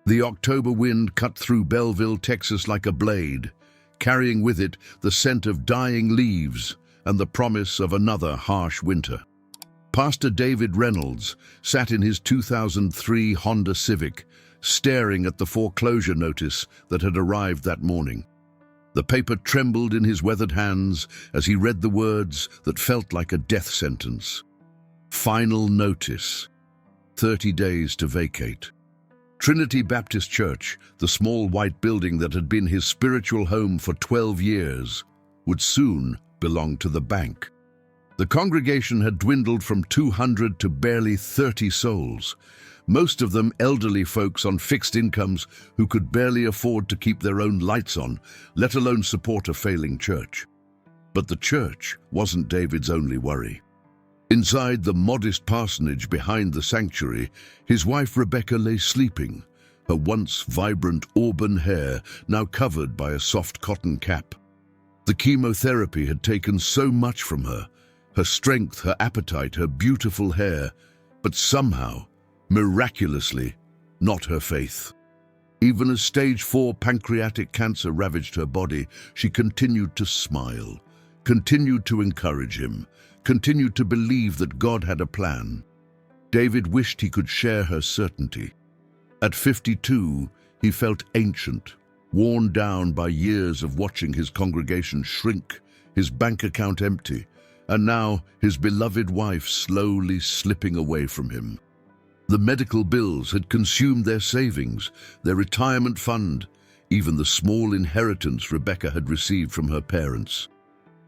The October wind cut through Belleville, Texas like a blade, carrying with it the scent of dying leaves and the promise of another harsh winter. Pastor David Reynolds sat in his 2003 Honda Civic, staring at the foreclosure notice that had arrived that morning. The paper trembled in his weathered hands as he read the words that felt like a death sentence. Final notice. 30 days to vacate. Trinity Baptist Church, the small white building that had been his spiritual home for 12 years, would soon belong to the bank. The congregation had dwindled from 200 to barely 30 souls, most of them elderly folks on fixed incomes who could barely afford to keep their own lights on, let alone support a failing church. But the church wasn't David's only worry. Inside the modest parsonage behind the sanctuary, his wife Rebecca lay sleeping, her once vibrant auburn hair now covered by a soft cotton cap. The chemotherapy had taken so much from her, her strength, her appetite, her beautiful hair, but somehow, miraculously, not her faith. Even as stage 4 pancreatic cancer ravaged her body, she continued to smile, continued to encourage him, continued to believe that God had a plan. David wished he could share her certainty. At 52, he felt ancient, worn down by years of watching his congregation shrink, his bank account empty, and now his beloved wife slowly slipping away from him. The medical bills had consumed their savings, their retirement fund, even the small inheritance Rebecca had received from her parents.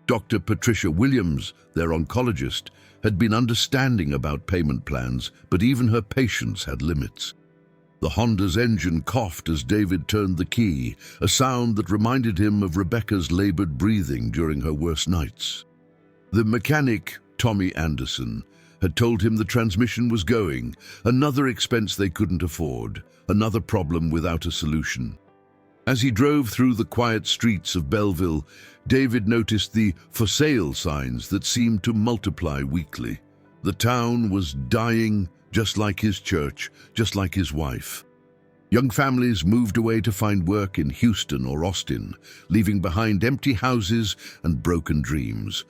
Dr. Patricia Williams, their oncologist, had been understanding about payment plans, but even her patience had limits. The Honda's engine coughed as David turned the key, a sound that reminded him of Rebecca's labored breathing during her worst nights. The mechanic, Tommy Anderson, had told him the transmission was going, another expense they couldn't afford, another problem without a solution. As he drove through the quiet streets of Belleville, David noticed the for sale signs that seemed to multiply weekly. The town was dying, just like his church, just like his wife. Young families moved away to find work in Houston or Austin, leaving behind empty houses and broken dreams.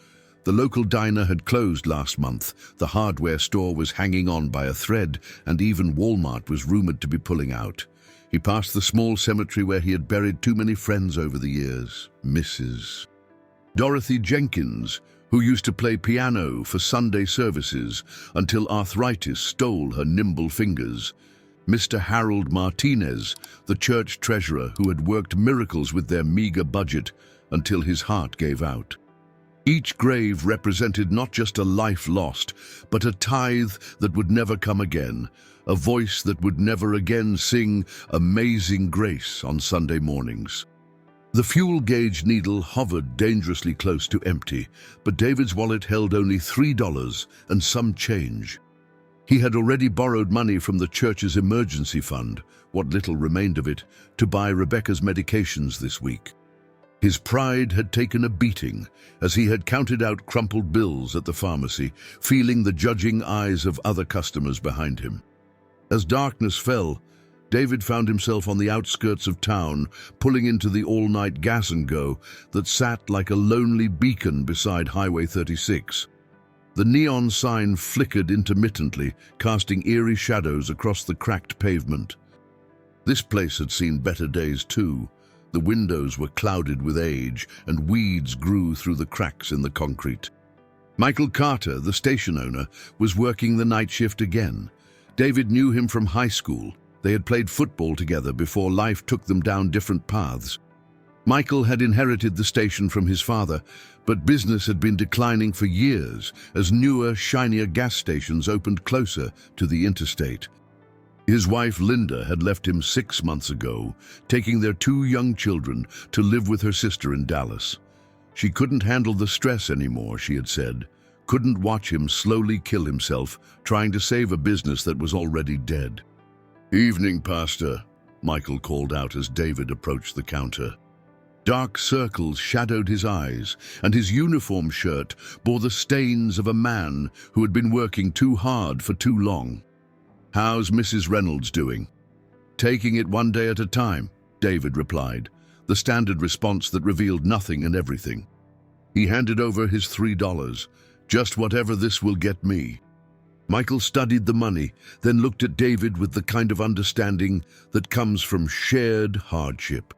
The local diner had closed last month, the hardware store was hanging on by a thread, and even Walmart was rumored to be pulling out. He passed the small cemetery where he had buried too many friends over the years, Mrs. Dorothy Jenkins, who used to play piano for Sunday services until arthritis stole her nimble fingers. Mr. Harold Martinez, the church treasurer who had worked miracles with their meager budget until his heart gave out. Each grave represented not just a life lost, but a tithe that would never come again, a voice that would never again sing Amazing Grace on Sunday mornings. The fuel gauge needle hovered dangerously close to empty, but David's wallet held only $3 and some change. He had already borrowed money from the church's emergency fund, what little remained of it, to buy Rebecca's medications this week. His pride had taken a beating as he had counted out crumpled bills at the pharmacy, feeling the judging eyes of other customers behind him. As darkness fell, David found himself on the outskirts of town, pulling into the all-night gas and go that sat like a lonely beacon beside Highway 36. The neon sign flickered intermittently, casting eerie shadows across the cracked pavement. This place had seen better days too. The windows were clouded with age, and weeds grew through the cracks in the concrete. Michael Carter, the station owner, was working the night shift again. David knew him from high school. They had played football together before life took them down different paths. Michael had inherited the station from his father, but business had been declining for years as newer, shinier gas stations opened closer to the interstate. His wife, Linda, had left him 6 months ago, taking their 2 young children to live with her sister in Dallas. She couldn't handle the stress anymore, she had said, couldn't watch him slowly kill himself, trying to save a business that was already dead. "Evening, Pastor," Michael called out as David approached the counter. Dark circles shadowed his eyes, and his uniform shirt bore the stains of a man who had been working too hard for too long. "How's Mrs. Reynolds doing?" Taking it one day at a time, David replied, the standard response that revealed nothing and everything. He handed over his $3. Just whatever this will get me. Michael studied the money, then looked at David with the kind of understanding that comes from shared hardship.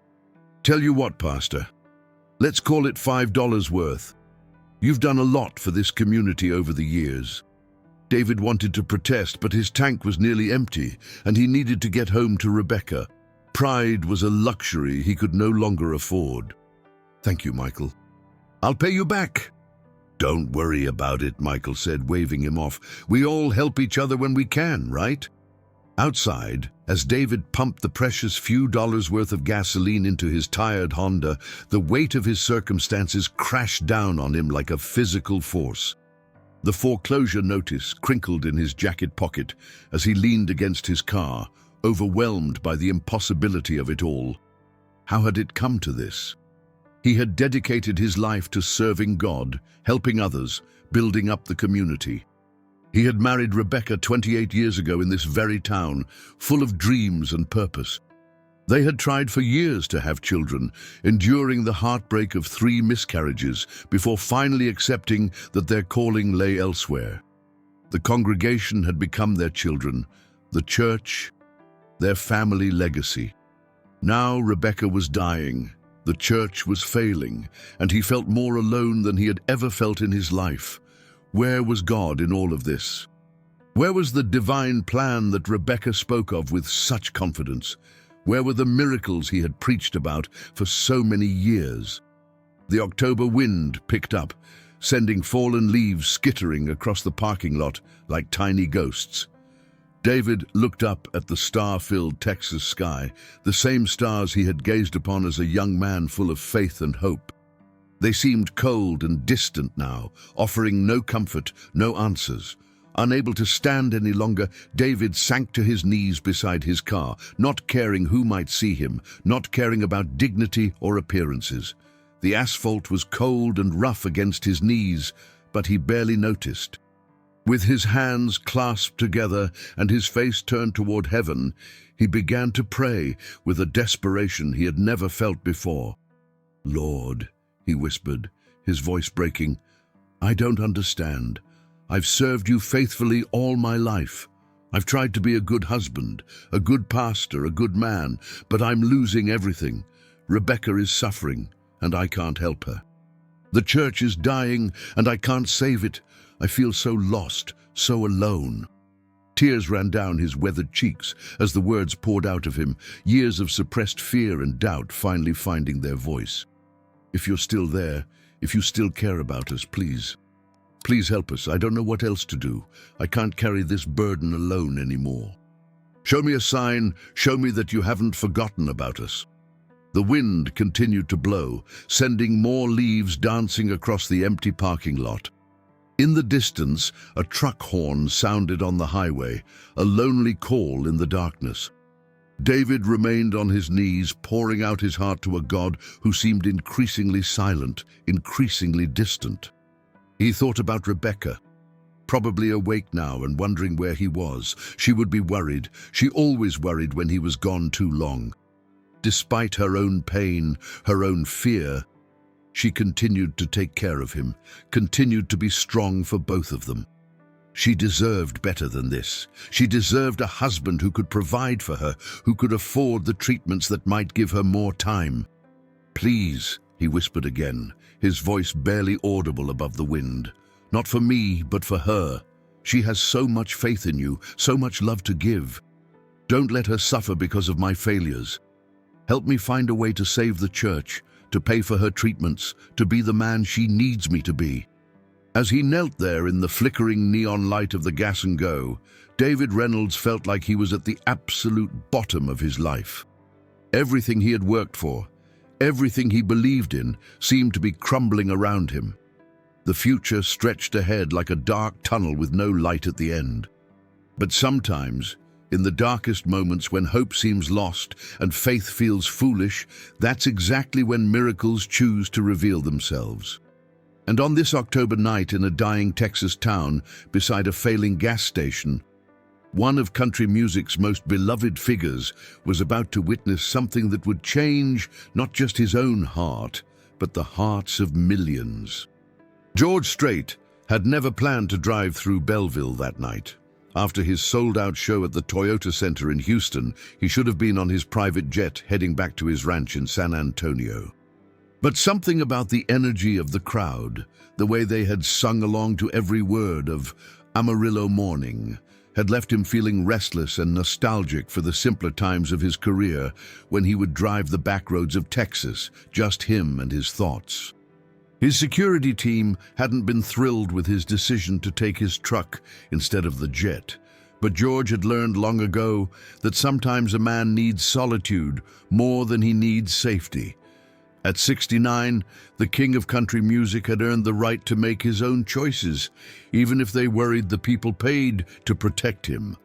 Tell you what, Pastor, let's call it $5 worth. You've done a lot for this community over the years. David wanted to protest, but his tank was nearly empty, and he needed to get home to Rebecca. Pride was a luxury he could no longer afford. Thank you, Michael. I'll pay you back. Don't worry about it, Michael said, waving him off. We all help each other when we can, right? Outside, as David pumped the precious few dollars worth of gasoline into his tired Honda, the weight of his circumstances crashed down on him like a physical force. The foreclosure notice crinkled in his jacket pocket as he leaned against his car, overwhelmed by the impossibility of it all. How had it come to this? He had dedicated his life to serving God, helping others, building up the community. He had married Rebecca 28 years ago in this very town, full of dreams and purpose. They had tried for years to have children, enduring the heartbreak of 3 miscarriages before finally accepting that their calling lay elsewhere. The congregation had become their children, the church, their family legacy. Now Rebecca was dying, the church was failing, and he felt more alone than he had ever felt in his life. Where was God in all of this? Where was the divine plan that Rebecca spoke of with such confidence? Where were the miracles he had preached about for so many years? The October wind picked up, sending fallen leaves skittering across the parking lot like tiny ghosts. David looked up at the star-filled Texas sky, the same stars he had gazed upon as a young man full of faith and hope. They seemed cold and distant now, offering no comfort, no answers. Unable to stand any longer, David sank to his knees beside his car, not caring who might see him, not caring about dignity or appearances. The asphalt was cold and rough against his knees, but he barely noticed. With his hands clasped together and his face turned toward heaven, he began to pray with a desperation he had never felt before. "Lord," he whispered, his voice breaking, "I don't understand. I've served you faithfully all my life. I've tried to be a good husband, a good pastor, a good man, but I'm losing everything. Rebecca is suffering, and I can't help her. The church is dying, and I can't save it. I feel so lost, so alone." Tears ran down his weathered cheeks as the words poured out of him, years of suppressed fear and doubt finally finding their voice. "If you're still there, if you still care about us, please help us. I don't know what else to do. I can't carry this burden alone anymore. Show me a sign, show me that you haven't forgotten about us." The wind continued to blow, sending more leaves dancing across the empty parking lot. In the distance, a truck horn sounded on the highway, a lonely call in the darkness. David remained on his knees, pouring out his heart to a God who seemed increasingly silent, increasingly distant. He thought about Rebecca, probably awake now and wondering where he was. She would be worried. She always worried when he was gone too long. Despite her own pain, her own fear, she continued to take care of him, continued to be strong for both of them. She deserved better than this. She deserved a husband who could provide for her, who could afford the treatments that might give her more time. "Please," he whispered again, his voice barely audible above the wind. "Not for me, but for her. She has so much faith in you, so much love to give. Don't let her suffer because of my failures. Help me find a way to save the church, to pay for her treatments, to be the man she needs me to be." As he knelt there in the flickering neon light of the gas and go, David Reynolds felt like he was at the absolute bottom of his life. Everything he had worked for, everything he believed in, seemed to be crumbling around him. The future stretched ahead like a dark tunnel with no light at the end. But sometimes, in the darkest moments when hope seems lost and faith feels foolish, that's exactly when miracles choose to reveal themselves. And on this October night in a dying Texas town, beside a failing gas station, One of country music's most beloved figures was about to witness something that would change not just his own heart, but the hearts of millions. George Strait had never planned to drive through Belleville that night. After his sold-out show at the Toyota Center in Houston, he should have been on his private jet heading back to his ranch in San Antonio. But something about the energy of the crowd, the way they had sung along to every word of Amarillo Morning, had left him feeling restless and nostalgic for the simpler times of his career when he would drive the back roads of Texas, just him and his thoughts. His security team hadn't been thrilled with his decision to take his truck instead of the jet, but George had learned long ago that sometimes a man needs solitude more than he needs safety. At 69, the king of country music had earned the right to make his own choices, even if they worried the people paid to protect him.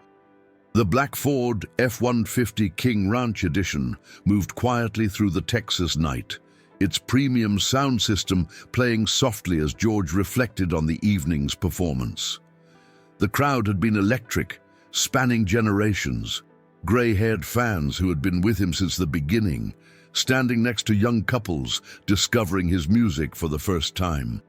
The black Ford F-150 King Ranch Edition moved quietly through the Texas night, its premium sound system playing softly as George reflected on the evening's performance. The crowd had been electric, spanning generations. Gray-haired fans who had been with him since the beginning, standing next to young couples discovering his music for the first time.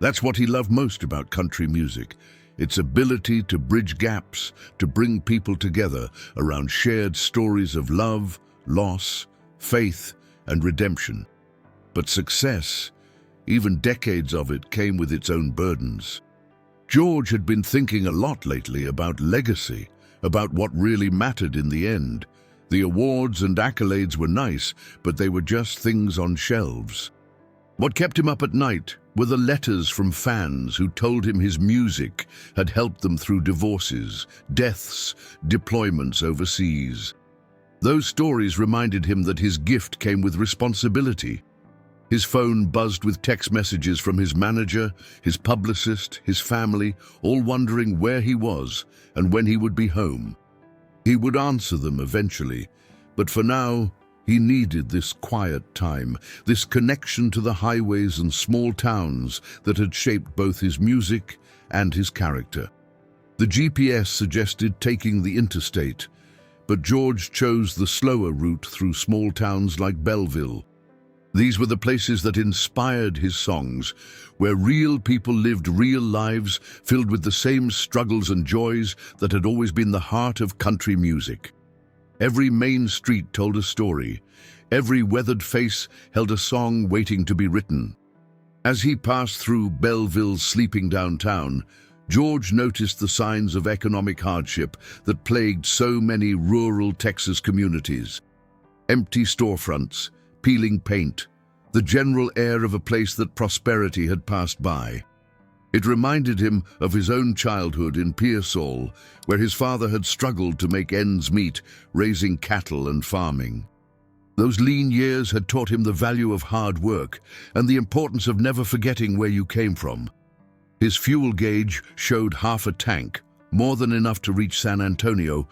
That's what he loved most about country music, its ability to bridge gaps, to bring people together around shared stories of love, loss, faith, and redemption. But success, even decades of it, came with its own burdens. George had been thinking a lot lately about legacy, about what really mattered in the end. The awards and accolades were nice, but they were just things on shelves. What kept him up at night were the letters from fans who told him his music had helped them through divorces, deaths, deployments overseas. Those stories reminded him that his gift came with responsibility. His phone buzzed with text messages from his manager, his publicist, his family, all wondering where he was and when he would be home. He would answer them eventually, but for now, he needed this quiet time, this connection to the highways and small towns that had shaped both his music and his character. The GPS suggested taking the interstate, but George chose the slower route through small towns like Belleville. These were the places that inspired his songs, where real people lived real lives filled with the same struggles and joys that had always been the heart of country music. Every main street told a story. Every weathered face held a song waiting to be written. As he passed through Belleville's sleeping downtown, George noticed the signs of economic hardship that plagued so many rural Texas communities. Empty storefronts, peeling paint, the general air of a place that prosperity had passed by. It reminded him of his own childhood in Pearsall, where his father had struggled to make ends meet, raising cattle and farming. Those lean years had taught him the value of hard work and the importance of never forgetting where you came from. His fuel gauge showed half a tank, more than enough to reach San Antonio,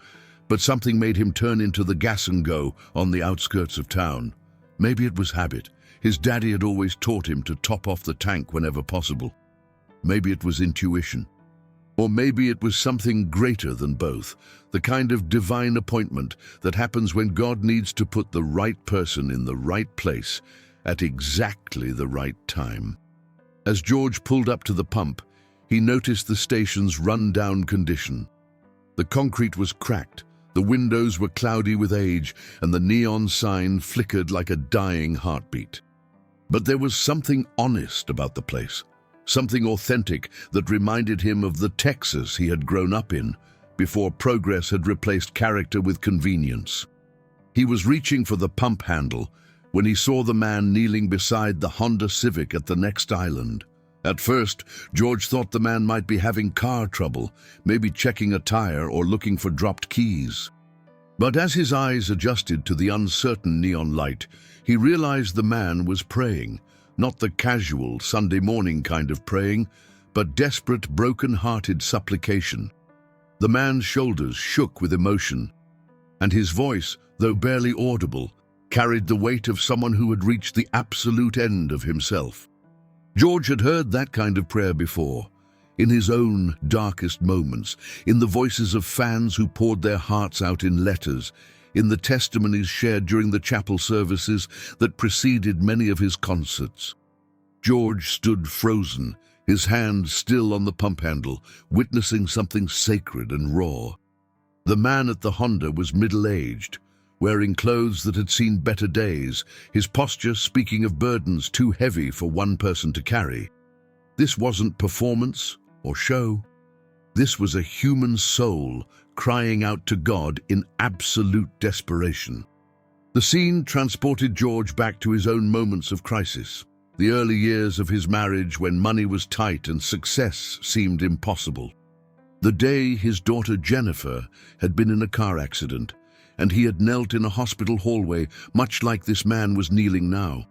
but something made him turn into the gas and go on the outskirts of town. Maybe it was habit. His daddy had always taught him to top off the tank whenever possible. Maybe it was intuition. Or maybe it was something greater than both, the kind of divine appointment that happens when God needs to put the right person in the right place at exactly the right time. As George pulled up to the pump, he noticed the station's run-down condition. The concrete was cracked, the windows were cloudy with age, and the neon sign flickered like a dying heartbeat. But there was something honest about the place, something authentic that reminded him of the Texas he had grown up in, before progress had replaced character with convenience. He was reaching for the pump handle when he saw the man kneeling beside the Honda Civic at the next island. At first, George thought the man might be having car trouble, maybe checking a tire or looking for dropped keys. But as his eyes adjusted to the uncertain neon light, he realized the man was praying, not the casual Sunday morning kind of praying, but desperate, broken-hearted supplication. The man's shoulders shook with emotion, and his voice, though barely audible, carried the weight of someone who had reached the absolute end of himself. George had heard that kind of prayer before. in his own darkest moments, in the voices of fans who poured their hearts out in letters, in the testimonies shared during the chapel services that preceded many of his concerts. George stood frozen, his hand still on the pump handle, witnessing something sacred and raw. The man at the Honda was middle-aged, wearing clothes that had seen better days, his posture speaking of burdens too heavy for one person to carry. This wasn't performance or show. This was a human soul crying out to God in absolute desperation. The scene transported George back to his own moments of crisis, the early years of his marriage when money was tight and success seemed impossible. The day his daughter Jennifer had been in a car accident, and he had knelt in a hospital hallway much like this man was kneeling now.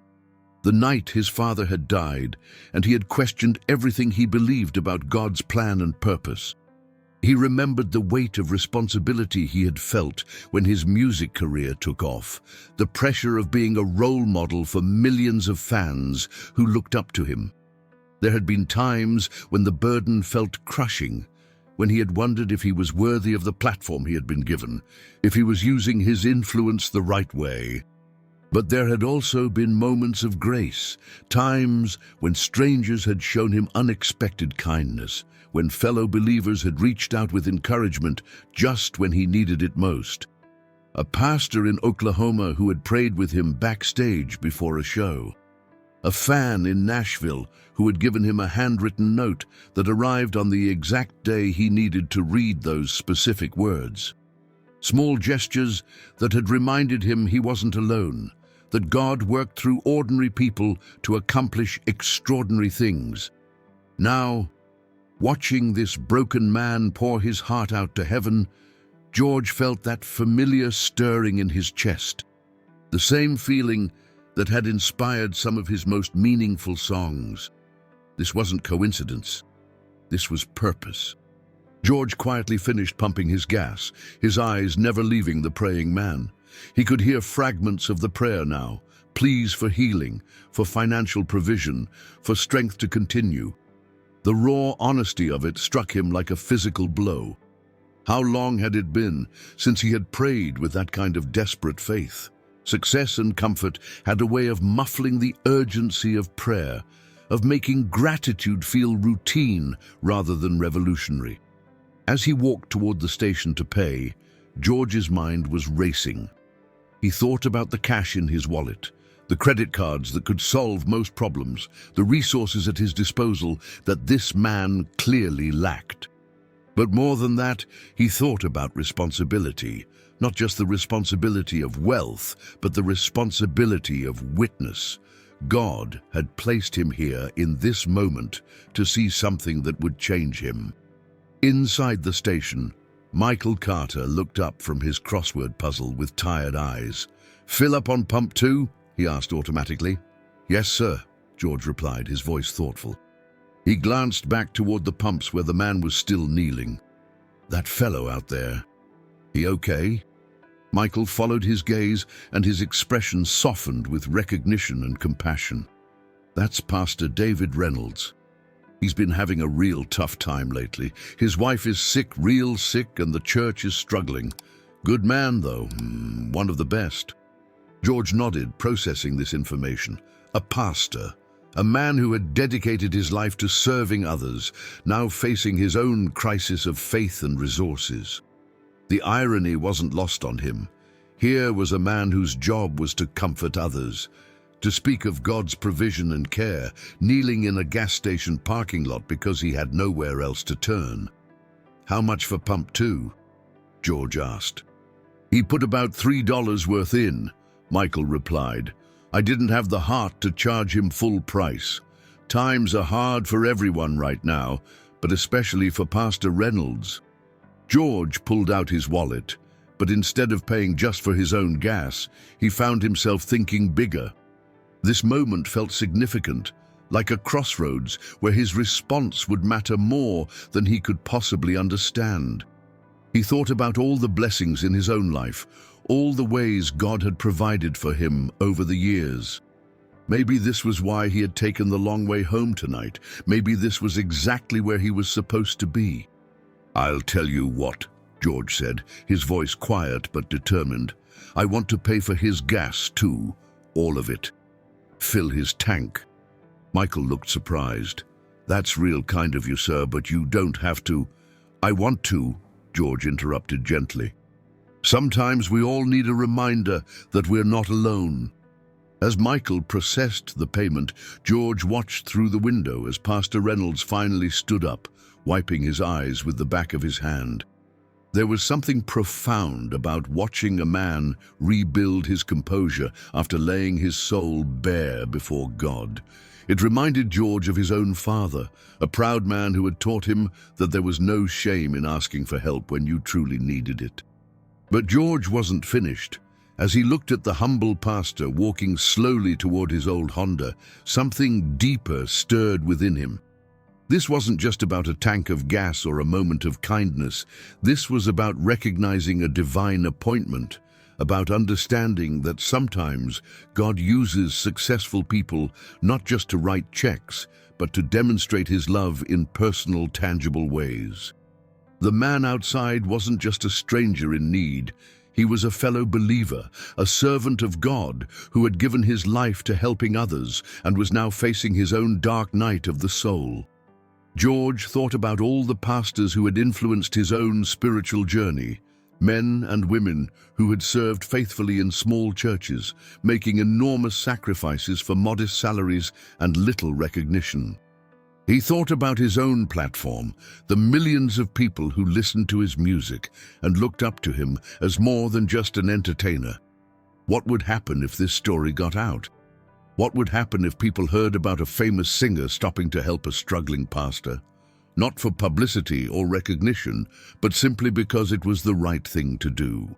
The night his father had died, and he had questioned everything he believed about God's plan and purpose. He remembered the weight of responsibility he had felt when his music career took off, the pressure of being a role model for millions of fans who looked up to him. There had been times when the burden felt crushing, when he had wondered if he was worthy of the platform he had been given, if he was using his influence the right way. But there had also been moments of grace, times when strangers had shown him unexpected kindness, when fellow believers had reached out with encouragement just when he needed it most. A pastor in Oklahoma who had prayed with him backstage before a show. A fan in Nashville who had given him a handwritten note that arrived on the exact day he needed to read those specific words. Small gestures that had reminded him he wasn't alone, that God worked through ordinary people to accomplish extraordinary things. Now, watching this broken man pour his heart out to heaven, George felt that familiar stirring in his chest, the same feeling that had inspired some of his most meaningful songs. This wasn't coincidence. This was purpose. George quietly finished pumping his gas, his eyes never leaving the praying man. He could hear fragments of the prayer now, pleas for healing, for financial provision, for strength to continue. The raw honesty of it struck him like a physical blow. How long had it been since he had prayed with that kind of desperate faith? Success and comfort had a way of muffling the urgency of prayer, of making gratitude feel routine rather than revolutionary. As he walked toward the station to pay, George's mind was racing. He thought about the cash in his wallet, the credit cards that could solve most problems, the resources at his disposal that this man clearly lacked. But more than that, he thought about responsibility, not just the responsibility of wealth, but the responsibility of witness. God had placed him here in this moment to see something that would change him. Inside the station, Michael Carter looked up from his crossword puzzle with tired eyes. "Fill up on pump 2?" he asked automatically. "Yes, sir," George replied, his voice thoughtful. He glanced back toward the pumps where the man was still kneeling. That fellow out there. He okay? Michael followed his gaze, and his expression softened with recognition and compassion. "That's Pastor David Reynolds. He's been having a real tough time lately. His wife is sick, real sick, and the church is struggling. Good man, though, one of the best." George nodded, processing this information. A pastor, a man who had dedicated his life to serving others, now facing his own crisis of faith and resources. The irony wasn't lost on him. Here was a man whose job was to comfort others, to speak of God's provision and care, kneeling in a gas station parking lot because he had nowhere else to turn. "How much for pump 2?" George asked. "He put about $3 worth in," Michael replied. "I didn't have the heart to charge him full price. Times are hard for everyone right now, but especially for Pastor Reynolds." George pulled out his wallet, but instead of paying just for his own gas, he found himself thinking bigger. This moment felt significant, like a crossroads where his response would matter more than he could possibly understand. He thought about all the blessings in his own life, all the ways God had provided for him over the years. Maybe this was why he had taken the long way home tonight. Maybe this was exactly where he was supposed to be. "I'll tell you what," George said, his voice quiet but determined. "I want to pay for his gas too, all of it. Fill his tank." Michael looked surprised. "That's real kind of you, sir, but you don't have to." "I want to," George interrupted gently. "Sometimes we all need a reminder that we're not alone." As Michael processed the payment, George watched through the window as Pastor Reynolds finally stood up, wiping his eyes with the back of his hand. There was something profound about watching a man rebuild his composure after laying his soul bare before God. It reminded George of his own father, a proud man who had taught him that there was no shame in asking for help when you truly needed it. But George wasn't finished. As he looked at the humble pastor walking slowly toward his old Honda, something deeper stirred within him. This wasn't just about a tank of gas or a moment of kindness. This was about recognizing a divine appointment, about understanding that sometimes God uses successful people not just to write checks, but to demonstrate his love in personal, tangible ways. The man outside wasn't just a stranger in need. He was a fellow believer, a servant of God who had given his life to helping others and was now facing his own dark night of the soul. George thought about all the pastors who had influenced his own spiritual journey, men and women who had served faithfully in small churches, making enormous sacrifices for modest salaries and little recognition. He thought about his own platform, the millions of people who listened to his music and looked up to him as more than just an entertainer. What would happen if this story got out? What would happen if people heard about a famous singer stopping to help a struggling pastor? Not for publicity or recognition, but simply because it was the right thing to do.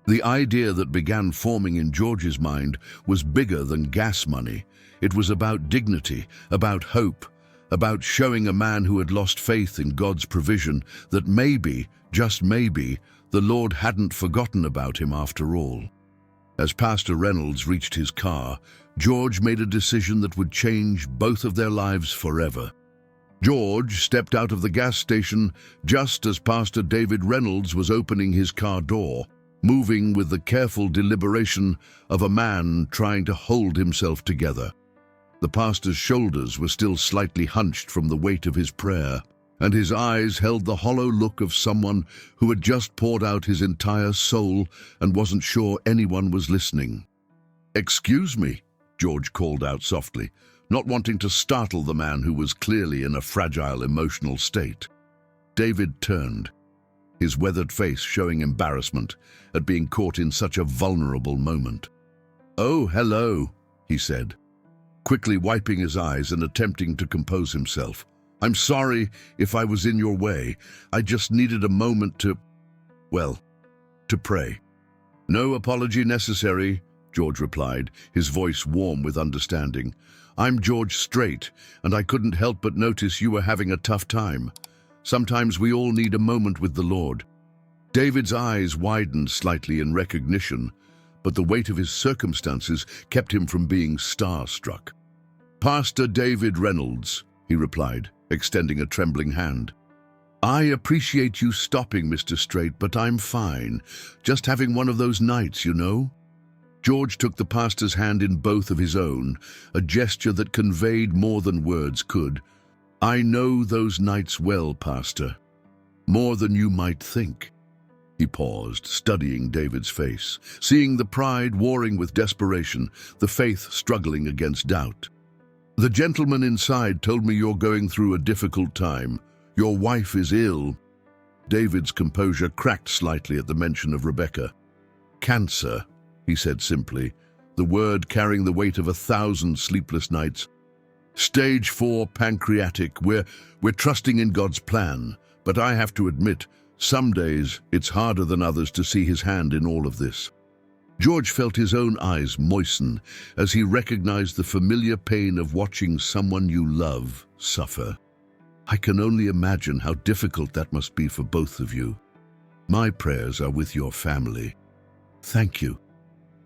The idea that began forming in George's mind was bigger than gas money. It was about dignity, about hope, about showing a man who had lost faith in God's provision that maybe, just maybe, the Lord hadn't forgotten about him after all. As Pastor Reynolds reached his car, George made a decision that would change both of their lives forever. George stepped out of the gas station just as Pastor David Reynolds was opening his car door, moving with the careful deliberation of a man trying to hold himself together. The pastor's shoulders were still slightly hunched from the weight of his prayer, and his eyes held the hollow look of someone who had just poured out his entire soul and wasn't sure anyone was listening. "Excuse me," George called out softly, not wanting to startle the man who was clearly in a fragile emotional state. David turned, his weathered face showing embarrassment at being caught in such a vulnerable moment. "Oh, hello," he said, quickly wiping his eyes and attempting to compose himself. "I'm sorry if I was in your way. I just needed a moment to pray." "No apology necessary," George replied, his voice warm with understanding. "I'm George Strait, and I couldn't help but notice you were having a tough time. Sometimes we all need a moment with the Lord." David's eyes widened slightly in recognition, but the weight of his circumstances kept him from being starstruck. "Pastor David Reynolds," he replied, extending a trembling hand. "I appreciate you stopping, Mr. Strait, but I'm fine. Just having one of those nights, you know." George took the pastor's hand in both of his own, a gesture that conveyed more than words could. "I know those nights well, Pastor. More than you might think." He paused, studying David's face, seeing the pride warring with desperation, the faith struggling against doubt. "The gentleman inside told me you're going through a difficult time. Your wife is ill." David's composure cracked slightly at the mention of Rebecca. "Cancer," he said simply, the word carrying the weight of 1,000 sleepless nights. "Stage 4 pancreatic. We're trusting in God's plan, but I have to admit, some days it's harder than others to see his hand in all of this." George felt his own eyes moisten as he recognized the familiar pain of watching someone you love suffer. "I can only imagine how difficult that must be for both of you. My prayers are with your family." "Thank you,"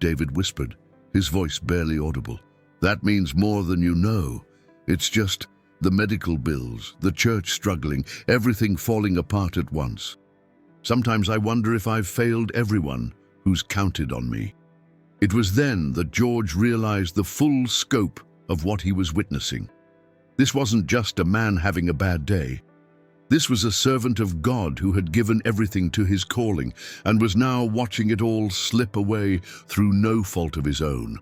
David whispered, his voice barely audible. That means more than you know. It's just the medical bills, the church struggling, everything falling apart at once. Sometimes I wonder if I've failed everyone who's counted on me. It was then that George realized the full scope of what he was witnessing. This wasn't just a man having a bad day. This was a servant of God who had given everything to his calling and was now watching it all slip away through no fault of his own.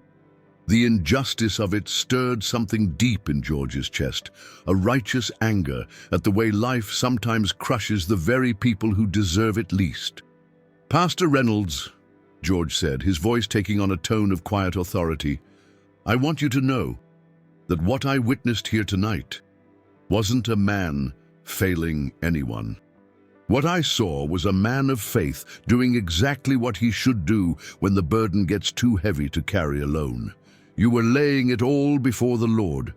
The injustice of it stirred something deep in George's chest, a righteous anger at the way life sometimes crushes the very people who deserve it least. "Pastor Reynolds," George said, his voice taking on a tone of quiet authority, "I want you to know that what I witnessed here tonight wasn't a man failing anyone. What I saw was a man of faith doing exactly what he should do when the burden gets too heavy to carry alone. You were laying it all before the Lord,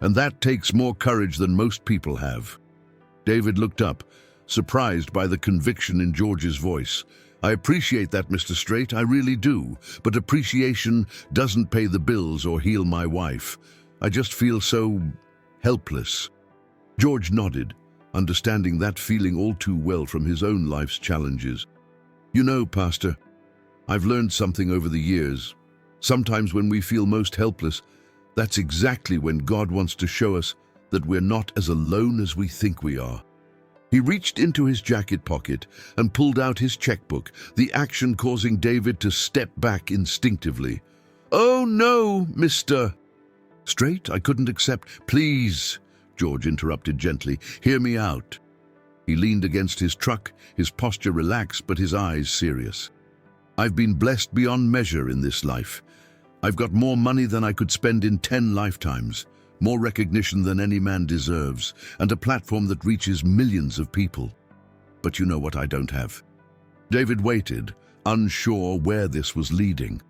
and that takes more courage than most people have." David looked up, surprised by the conviction in George's voice. "I appreciate that, Mr. Strait, I really do, but appreciation doesn't pay the bills or heal my wife. I just feel so helpless." George nodded, understanding that feeling all too well from his own life's challenges. "You know, Pastor, I've learned something over the years. Sometimes when we feel most helpless, that's exactly when God wants to show us that we're not as alone as we think we are." He reached into his jacket pocket and pulled out his checkbook, the action causing David to step back instinctively. "Oh no, Mr. Strait, I couldn't accept." "Please," George interrupted gently, "hear me out." He leaned against his truck, his posture relaxed but his eyes serious. "I've been blessed beyond measure in this life. I've got more money than I could spend in 10 lifetimes, more recognition than any man deserves, and a platform that reaches millions of people. But you know what I don't have?" David waited, unsure where this was leading.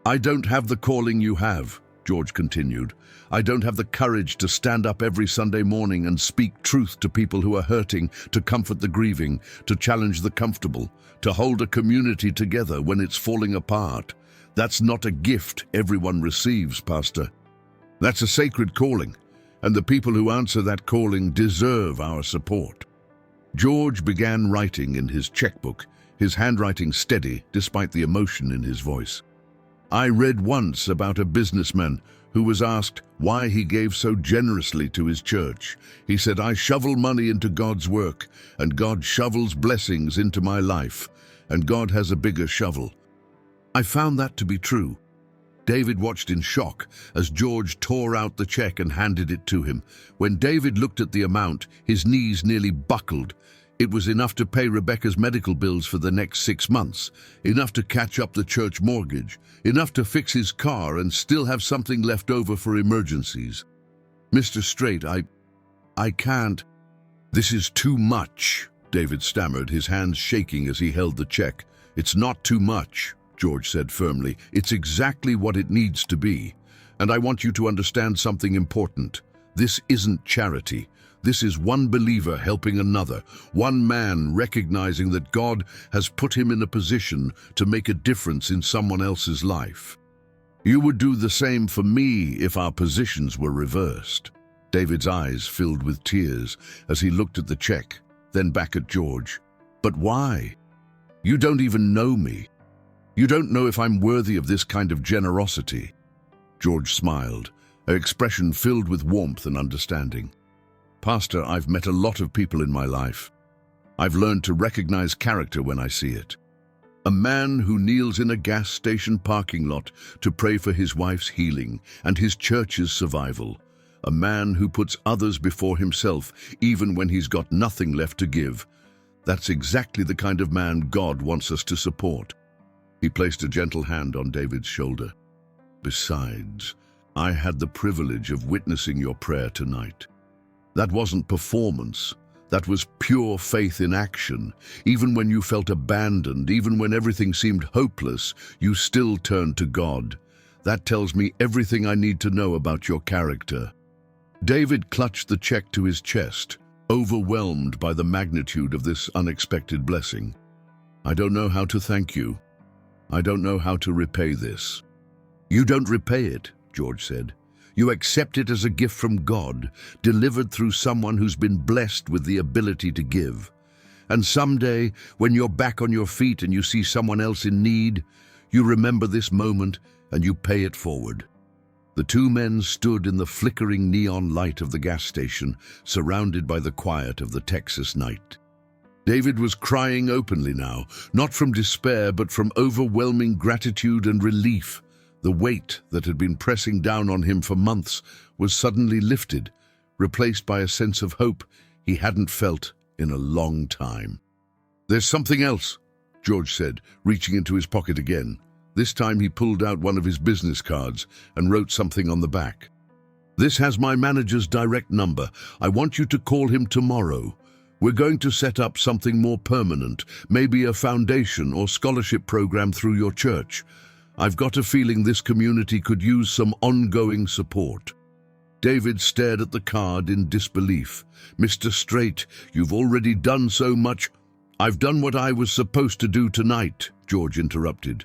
"I don't have the calling you have," George continued. "I don't have the courage to stand up every Sunday morning and speak truth to people who are hurting, to comfort the grieving, to challenge the comfortable, to hold a community together when it's falling apart. That's not a gift everyone receives, Pastor. That's a sacred calling, and the people who answer that calling deserve our support." George began writing in his checkbook, his handwriting steady despite the emotion in his voice. "I read once about a businessman who was asked why he gave so generously to his church. He said, 'I shovel money into God's work, and God shovels blessings into my life, and God has a bigger shovel.' I found that to be true." David watched in shock as George tore out the check and handed it to him. When David looked at the amount, his knees nearly buckled. It was enough to pay Rebecca's medical bills for the next 6 months, enough to catch up the church mortgage, enough to fix his car and still have something left over for emergencies. "Mr. Strait, I can't." "This is too much," David stammered, his hands shaking as he held the check. "It's not too much," George said firmly. "It's exactly what it needs to be. And I want you to understand something important. This isn't charity. This is one believer helping another, one man recognizing that God has put him in a position to make a difference in someone else's life. You would do the same for me if our positions were reversed." David's eyes filled with tears as he looked at the check, then back at George. "But why? You don't even know me. You don't know if I'm worthy of this kind of generosity." George smiled, an expression filled with warmth and understanding. "Pastor, I've met a lot of people in my life. I've learned to recognize character when I see it. A man who kneels in a gas station parking lot to pray for his wife's healing and his church's survival. A man who puts others before himself even when he's got nothing left to give. That's exactly the kind of man God wants us to support." He placed a gentle hand on David's shoulder. "Besides, I had the privilege of witnessing your prayer tonight. That wasn't performance. That was pure faith in action. Even when you felt abandoned, even when everything seemed hopeless, you still turned to God. That tells me everything I need to know about your character." David clutched the check to his chest, overwhelmed by the magnitude of this unexpected blessing. "I don't know how to thank you. I don't know how to repay this." "You don't repay it," George said. "You accept it as a gift from God, delivered through someone who's been blessed with the ability to give. And someday, when you're back on your feet and you see someone else in need, you remember this moment and you pay it forward." The two men stood in the flickering neon light of the gas station, surrounded by the quiet of the Texas night. David was crying openly now, not from despair but from overwhelming gratitude and relief. The weight that had been pressing down on him for months was suddenly lifted, replaced by a sense of hope he hadn't felt in a long time. "There's something else," George said, reaching into his pocket again. This time he pulled out one of his business cards and wrote something on the back. "This has my manager's direct number. I want you to call him tomorrow. We're going to set up something more permanent, maybe a foundation or scholarship program through your church. I've got a feeling this community could use some ongoing support." David stared at the card in disbelief. "Mr. Strait, you've already done so much." "I've done what I was supposed to do tonight," George interrupted.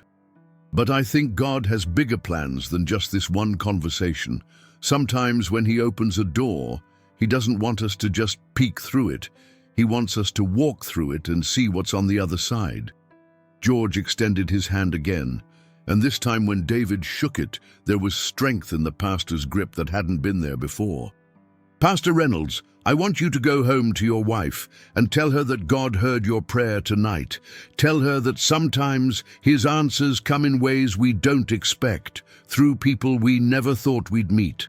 "But I think God has bigger plans than just this one conversation. Sometimes when he opens a door, he doesn't want us to just peek through it. He wants us to walk through it and see what's on the other side." George extended his hand again, and this time when David shook it, there was strength in the pastor's grip that hadn't been there before. "Pastor Reynolds, I want you to go home to your wife and tell her that God heard your prayer tonight. Tell her that sometimes his answers come in ways we don't expect, through people we never thought we'd meet."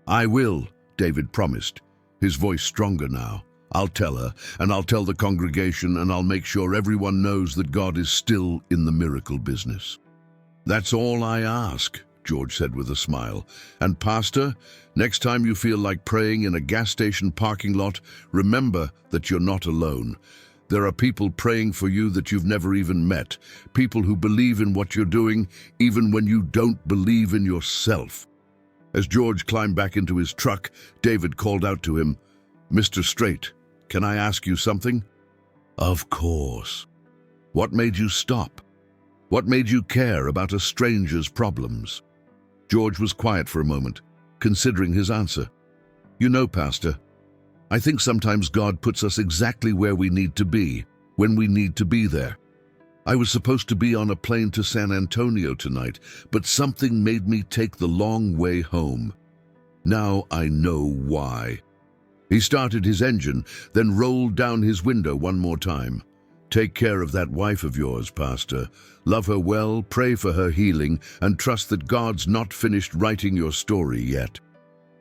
"I will," David promised, his voice stronger now. "I'll tell her, and I'll tell the congregation, and I'll make sure everyone knows that God is still in the miracle business." "That's all I ask," George said with a smile. "And Pastor, next time you feel like praying in a gas station parking lot, remember that you're not alone. There are people praying for you that you've never even met, people who believe in what you're doing, even when you don't believe in yourself." As George climbed back into his truck, David called out to him, "Mr. Strait, can I ask you something?" "Of course." "What made you stop? What made you care about a stranger's problems?" George was quiet for a moment, considering his answer. "You know, Pastor, I think sometimes God puts us exactly where we need to be, when we need to be there. I was supposed to be on a plane to San Antonio tonight, but something made me take the long way home. Now I know why." He started his engine, then rolled down his window one more time. "Take care of that wife of yours, Pastor. Love her well, pray for her healing, and trust that God's not finished writing your story yet."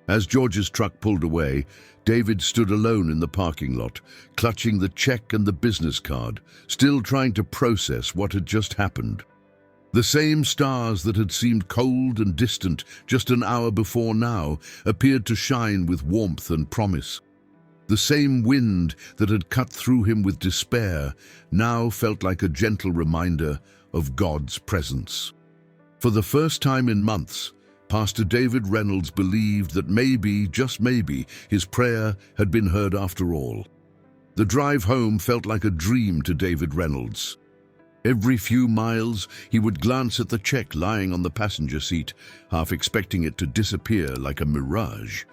As George's truck pulled away, David stood alone in the parking lot, clutching the check and the business card, still trying to process what had just happened. The same stars that had seemed cold and distant just an hour before now appeared to shine with warmth and promise. The same wind that had cut through him with despair now felt like a gentle reminder of God's presence. For the first time in months, Pastor David Reynolds believed that maybe, just maybe, his prayer had been heard after all. The drive home felt like a dream to David Reynolds. Every few miles, he would glance at the check lying on the passenger seat, half expecting it to disappear like a mirage.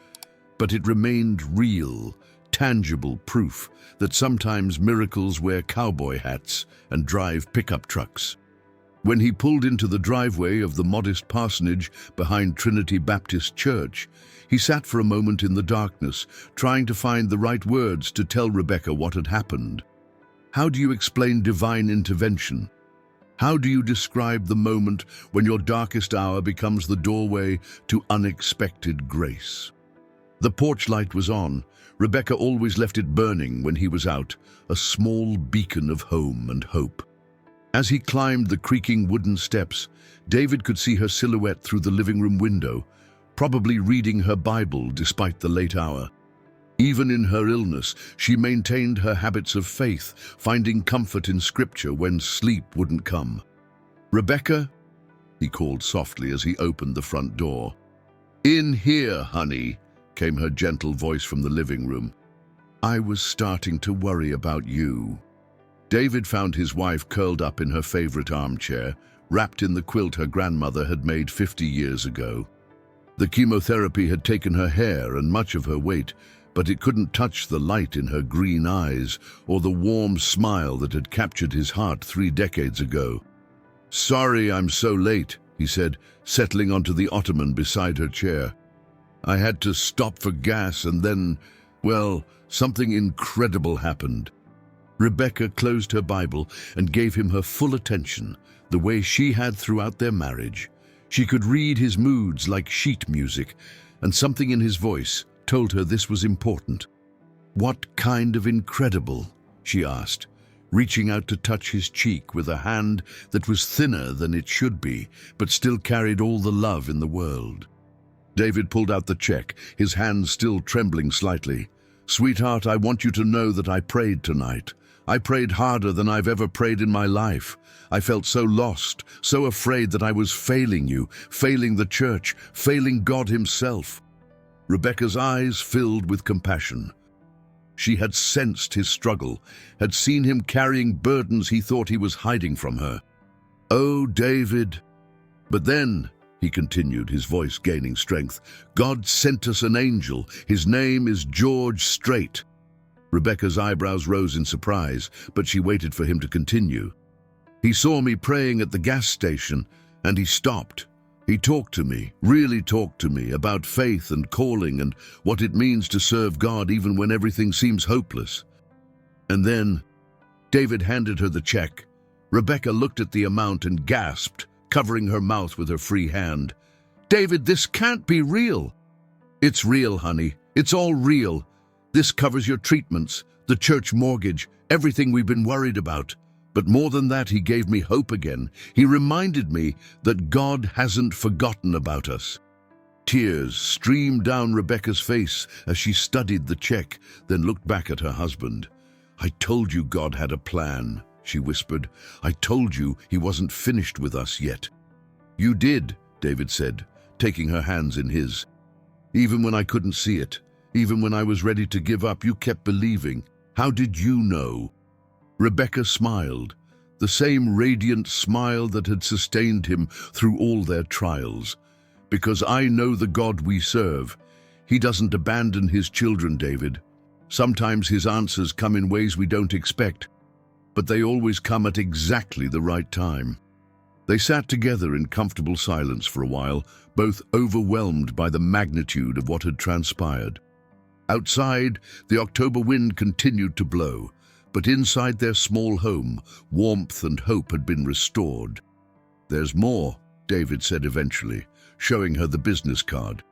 But it remained real, tangible proof that sometimes miracles wear cowboy hats and drive pickup trucks. When he pulled into the driveway of the modest parsonage behind Trinity Baptist Church, he sat for a moment in the darkness, trying to find the right words to tell Rebecca what had happened. How do you explain divine intervention? How do you describe the moment when your darkest hour becomes the doorway to unexpected grace? The porch light was on. Rebecca always left it burning when he was out, a small beacon of home and hope. As he climbed the creaking wooden steps, David could see her silhouette through the living room window, probably reading her Bible despite the late hour. Even in her illness, she maintained her habits of faith, finding comfort in Scripture when sleep wouldn't come. "Rebecca," he called softly as he opened the front door. "In here, honey," came her gentle voice from the living room. "I was starting to worry about you." David found his wife curled up in her favorite armchair, wrapped in the quilt her grandmother had made 50 years ago. The chemotherapy had taken her hair and much of her weight, but it couldn't touch the light in her green eyes or the warm smile that had captured his heart 3 decades ago. "Sorry I'm so late," he said, settling onto the ottoman beside her chair. "I had to stop for gas and then, well, something incredible happened." Rebecca closed her Bible and gave him her full attention, the way she had throughout their marriage. She could read his moods like sheet music, and something in his voice told her this was important. "What kind of incredible?" she asked, reaching out to touch his cheek with a hand that was thinner than it should be, but still carried all the love in the world. David pulled out the check, his hands still trembling slightly. "Sweetheart, I want you to know that I prayed tonight. I prayed harder than I've ever prayed in my life. I felt so lost, so afraid that I was failing you, failing the church, failing God himself." Rebecca's eyes filled with compassion. She had sensed his struggle, had seen him carrying burdens he thought he was hiding from her. "Oh, David." "But then," he continued, his voice gaining strength, "God sent us an angel. His name is George Strait." Rebecca's eyebrows rose in surprise, but she waited for him to continue. "He saw me praying at the gas station, and he stopped. He talked to me, really talked to me, about faith and calling and what it means to serve God even when everything seems hopeless. And then," David handed her the check. Rebecca looked at the amount and gasped, covering her mouth with her free hand. "David, this can't be real." "It's real, honey. It's all real. This covers your treatments, the church mortgage, everything we've been worried about. But more than that, he gave me hope again. He reminded me that God hasn't forgotten about us." Tears streamed down Rebecca's face as she studied the check, then looked back at her husband. "I told you God had a plan," she whispered. "I told you he wasn't finished with us yet." "You did," David said, taking her hands in his. "Even when I couldn't see it, even when I was ready to give up, you kept believing. How did you know?" Rebecca smiled, the same radiant smile that had sustained him through all their trials. "Because I know the God we serve. He doesn't abandon his children, David. Sometimes his answers come in ways we don't expect, but they always come at exactly the right time." They sat together in comfortable silence for a while, both overwhelmed by the magnitude of what had transpired. Outside, the October wind continued to blow, but inside their small home, warmth and hope had been restored. "There's more," David said eventually, showing her the business card.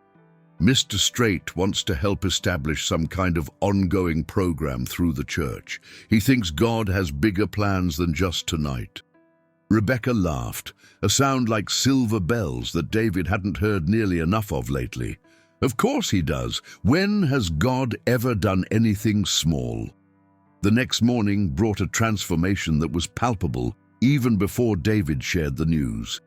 "Mr. Strait wants to help establish some kind of ongoing program through the church. He thinks God has bigger plans than just tonight." Rebecca laughed, a sound like silver bells that David hadn't heard nearly enough of lately. "Of course he does. When has God ever done anything small?" The next morning brought a transformation that was palpable even before David shared the news.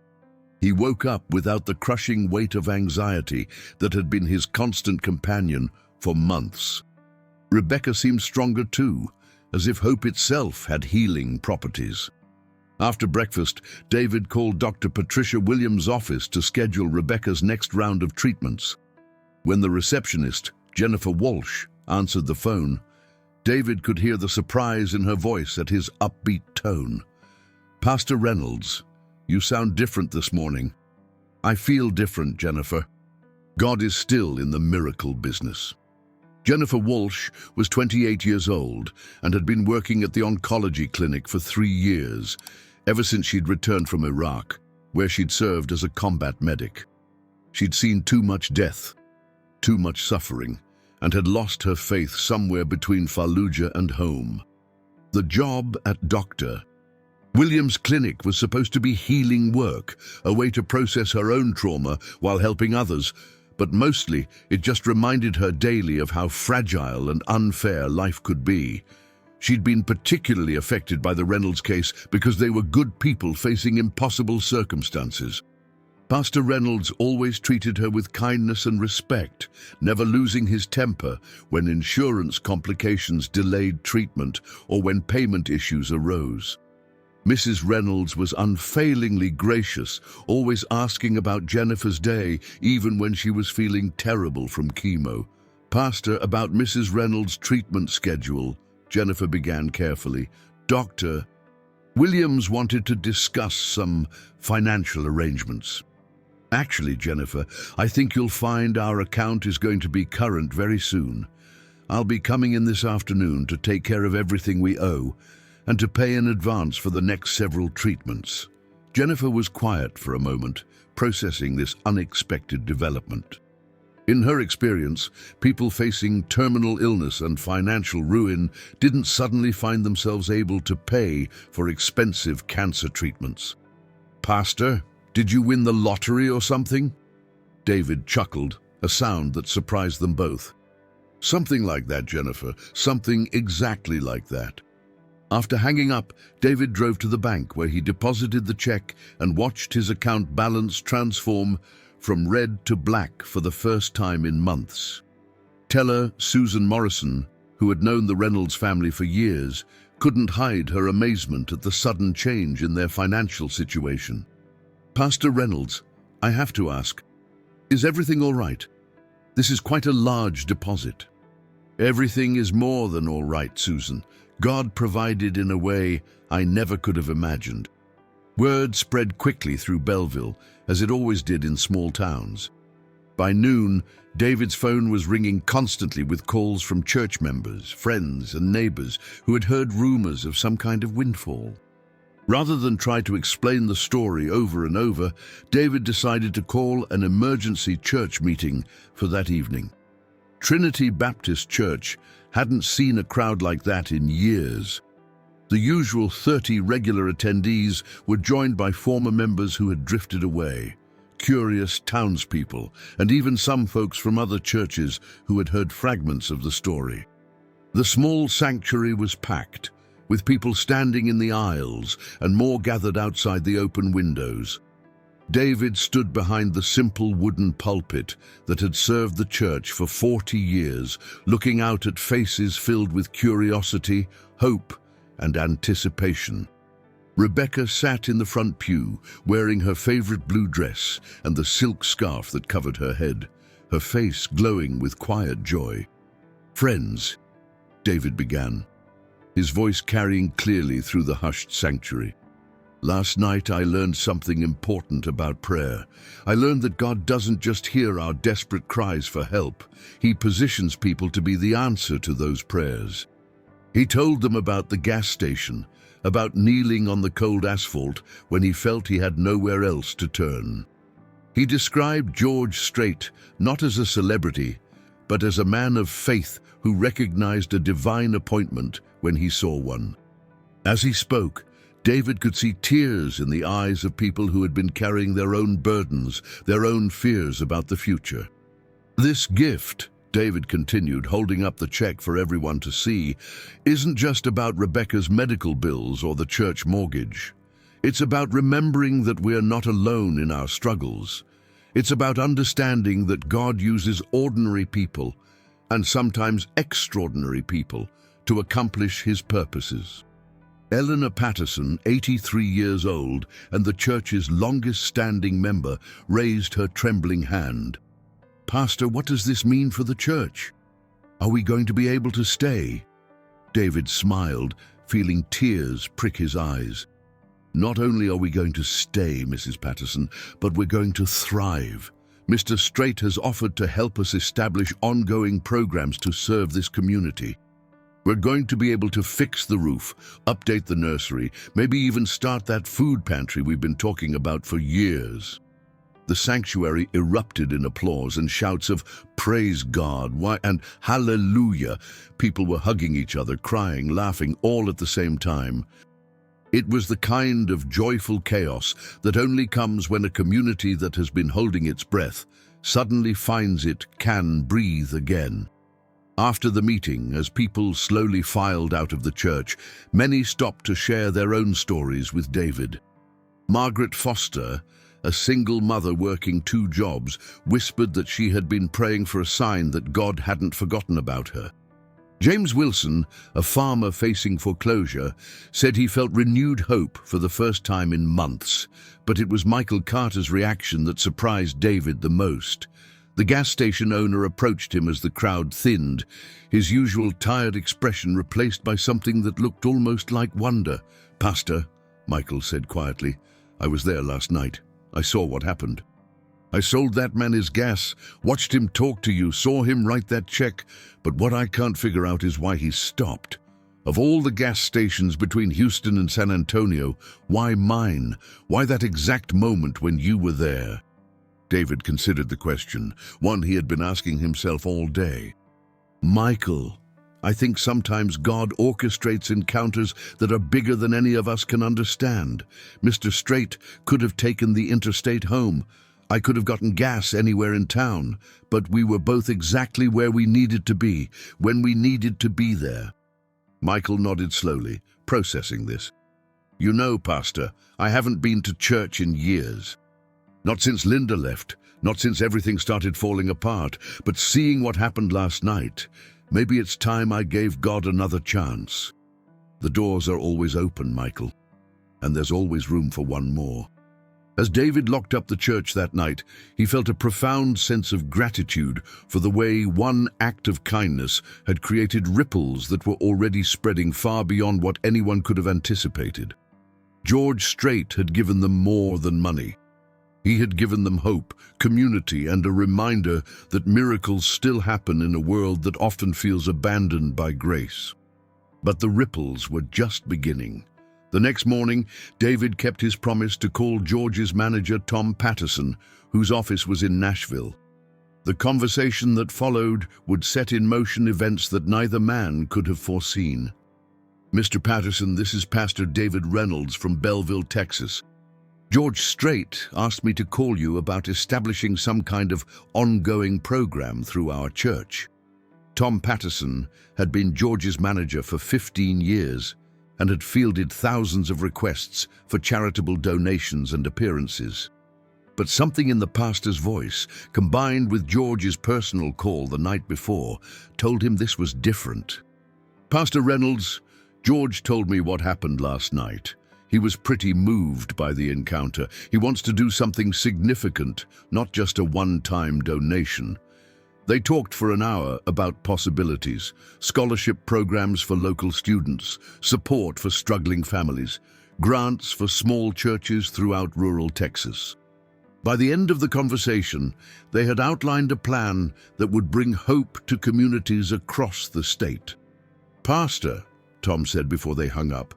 He woke up without the crushing weight of anxiety that had been his constant companion for months. Rebecca seemed stronger too, as if hope itself had healing properties. After breakfast, David called Dr. Patricia Williams' office to schedule Rebecca's next round of treatments. When the receptionist, Jennifer Walsh, answered the phone, David could hear the surprise in her voice at his upbeat tone. "Pastor Reynolds, you sound different this morning." "I feel different, Jennifer. God is still in the miracle business." Jennifer Walsh was 28 years old and had been working at the oncology clinic for 3 years, ever since she'd returned from Iraq, where she'd served as a combat medic. She'd seen too much death, too much suffering, and had lost her faith somewhere between Fallujah and home. The job at Dr. Williams' clinic was supposed to be healing work, a way to process her own trauma while helping others, but mostly it just reminded her daily of how fragile and unfair life could be. She'd been particularly affected by the Reynolds case because they were good people facing impossible circumstances. Pastor Reynolds always treated her with kindness and respect, never losing his temper when insurance complications delayed treatment or when payment issues arose. Mrs. Reynolds was unfailingly gracious, always asking about Jennifer's day, even when she was feeling terrible from chemo. "Pastor, about Mrs. Reynolds' treatment schedule," Jennifer began carefully. "Dr. Williams wanted to discuss some financial arrangements." "Actually, Jennifer, I think you'll find our account is going to be current very soon. I'll be coming in this afternoon to take care of everything we owe and to pay in advance for the next several treatments." Jennifer was quiet for a moment, processing this unexpected development. In her experience, people facing terminal illness and financial ruin didn't suddenly find themselves able to pay for expensive cancer treatments. "Pastor, did you win the lottery or something?" David chuckled, a sound that surprised them both. "Something like that, Jennifer. Something exactly like that." After hanging up, David drove to the bank where he deposited the check and watched his account balance transform from red to black for the first time in months. Teller Susan Morrison, who had known the Reynolds family for years, couldn't hide her amazement at the sudden change in their financial situation. "Pastor Reynolds, I have to ask, is everything all right? This is quite a large deposit." "Everything is more than all right, Susan. God provided in a way I never could have imagined." Word spread quickly through Belleville, as it always did in small towns. By noon, David's phone was ringing constantly with calls from church members, friends, and neighbors who had heard rumors of some kind of windfall. Rather than try to explain the story over and over, David decided to call an emergency church meeting for that evening. Trinity Baptist Church hadn't seen a crowd like that in years. The usual 30 regular attendees were joined by former members who had drifted away, curious townspeople, and even some folks from other churches who had heard fragments of the story. The small sanctuary was packed, with people standing in the aisles and more gathered outside the open windows. David stood behind the simple wooden pulpit that had served the church for 40 years, looking out at faces filled with curiosity, hope, and anticipation. Rebecca sat in the front pew, wearing her favorite blue dress and the silk scarf that covered her head, her face glowing with quiet joy. "Friends," David began, his voice carrying clearly through the hushed sanctuary. "Last night I learned something important about prayer. I learned that God doesn't just hear our desperate cries for help. He positions people to be the answer to those prayers." He told them about the gas station, about kneeling on the cold asphalt when he felt he had nowhere else to turn. He described George Strait not as a celebrity, but as a man of faith who recognized a divine appointment when he saw one. As he spoke, David could see tears in the eyes of people who had been carrying their own burdens, their own fears about the future. "This gift," David continued, holding up the check for everyone to see, "isn't just about Rebecca's medical bills or the church mortgage. It's about remembering that we're not alone in our struggles. It's about understanding that God uses ordinary people, and sometimes extraordinary people, to accomplish his purposes." Eleanor Patterson, 83 years old and the church's longest-standing member, raised her trembling hand. "Pastor, what does this mean for the church? Are we going to be able to stay?" David smiled, feeling tears prick his eyes. "Not only are we going to stay, Mrs. Patterson, but we're going to thrive. Mr. Strait has offered to help us establish ongoing programs to serve this community. We're going to be able to fix the roof, update the nursery, maybe even start that food pantry we've been talking about for years." The sanctuary erupted in applause and shouts of "Praise God" and "Hallelujah." People were hugging each other, crying, laughing, all at the same time. It was the kind of joyful chaos that only comes when a community that has been holding its breath suddenly finds it can breathe again. After the meeting, as people slowly filed out of the church, many stopped to share their own stories with David. Margaret Foster, a single mother working 2 jobs, whispered that she had been praying for a sign that God hadn't forgotten about her. James Wilson, a farmer facing foreclosure, said he felt renewed hope for the first time in months, but it was Michael Carter's reaction that surprised David the most. The gas station owner approached him as the crowd thinned, his usual tired expression replaced by something that looked almost like wonder. "Pastor," Michael said quietly, "I was there last night. I saw what happened. I sold that man his gas, watched him talk to you, saw him write that check, but what I can't figure out is why he stopped. Of all the gas stations between Houston and San Antonio, why mine? Why that exact moment when you were there?" David considered the question, one he had been asking himself all day. "Michael, I think sometimes God orchestrates encounters that are bigger than any of us can understand. Mr. Strait could have taken the interstate home. I could have gotten gas anywhere in town, but we were both exactly where we needed to be, when we needed to be there." Michael nodded slowly, processing this. "You know, Pastor, I haven't been to church in years. Not since Linda left, not since everything started falling apart, but seeing what happened last night, maybe it's time I gave God another chance." The doors are always open, Michael, and there's always room for one more. As David locked up the church that night, he felt a profound sense of gratitude for the way one act of kindness had created ripples that were already spreading far beyond what anyone could have anticipated. George Strait had given them more than money. He had given them hope, community, and a reminder that miracles still happen in a world that often feels abandoned by grace. But the ripples were just beginning. The next morning, David kept his promise to call George's manager, Tom Patterson, whose office was in Nashville. The conversation that followed would set in motion events that neither man could have foreseen. "Mr. Patterson, this is Pastor David Reynolds from Belleville, Texas. George Strait asked me to call you about establishing some kind of ongoing program through our church." Tom Patterson had been George's manager for 15 years and had fielded thousands of requests for charitable donations and appearances. But something in the pastor's voice, combined with George's personal call the night before, told him this was different. "Pastor Reynolds, George told me what happened last night. He was pretty moved by the encounter. He wants to do something significant, not just a one-time donation." They talked for an hour about possibilities, scholarship programs for local students, support for struggling families, grants for small churches throughout rural Texas. By the end of the conversation, they had outlined a plan that would bring hope to communities across the state. "Pastor," Tom said before they hung up,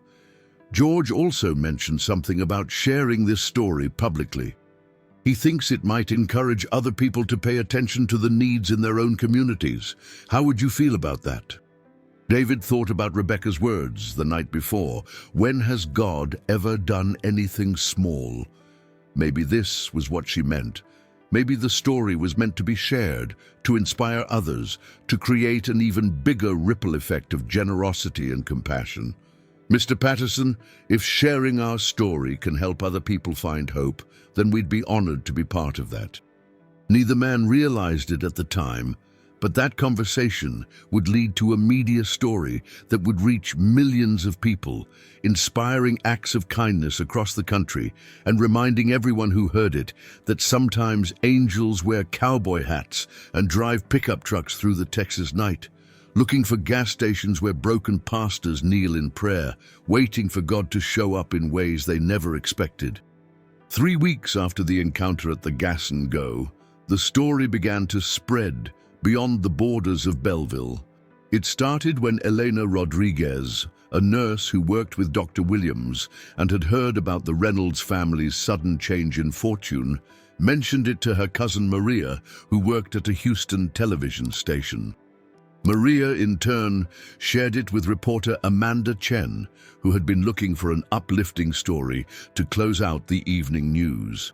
"George also mentioned something about sharing this story publicly. He thinks it might encourage other people to pay attention to the needs in their own communities. How would you feel about that?" David thought about Rebecca's words the night before. When has God ever done anything small? Maybe this was what she meant. Maybe the story was meant to be shared, to inspire others, to create an even bigger ripple effect of generosity and compassion. "Mr. Patterson, if sharing our story can help other people find hope, then we'd be honored to be part of that." Neither man realized it at the time, but that conversation would lead to a media story that would reach millions of people, inspiring acts of kindness across the country and reminding everyone who heard it that sometimes angels wear cowboy hats and drive pickup trucks through the Texas night, looking for gas stations where broken pastors kneel in prayer, waiting for God to show up in ways they never expected. 3 weeks after the encounter at the Gas and Go, the story began to spread beyond the borders of Belleville. It started when Elena Rodriguez, a nurse who worked with Dr. Williams and had heard about the Reynolds family's sudden change in fortune, mentioned it to her cousin Maria, who worked at a Houston television station. Maria, in turn, shared it with reporter Amanda Chen, who had been looking for an uplifting story to close out the evening news.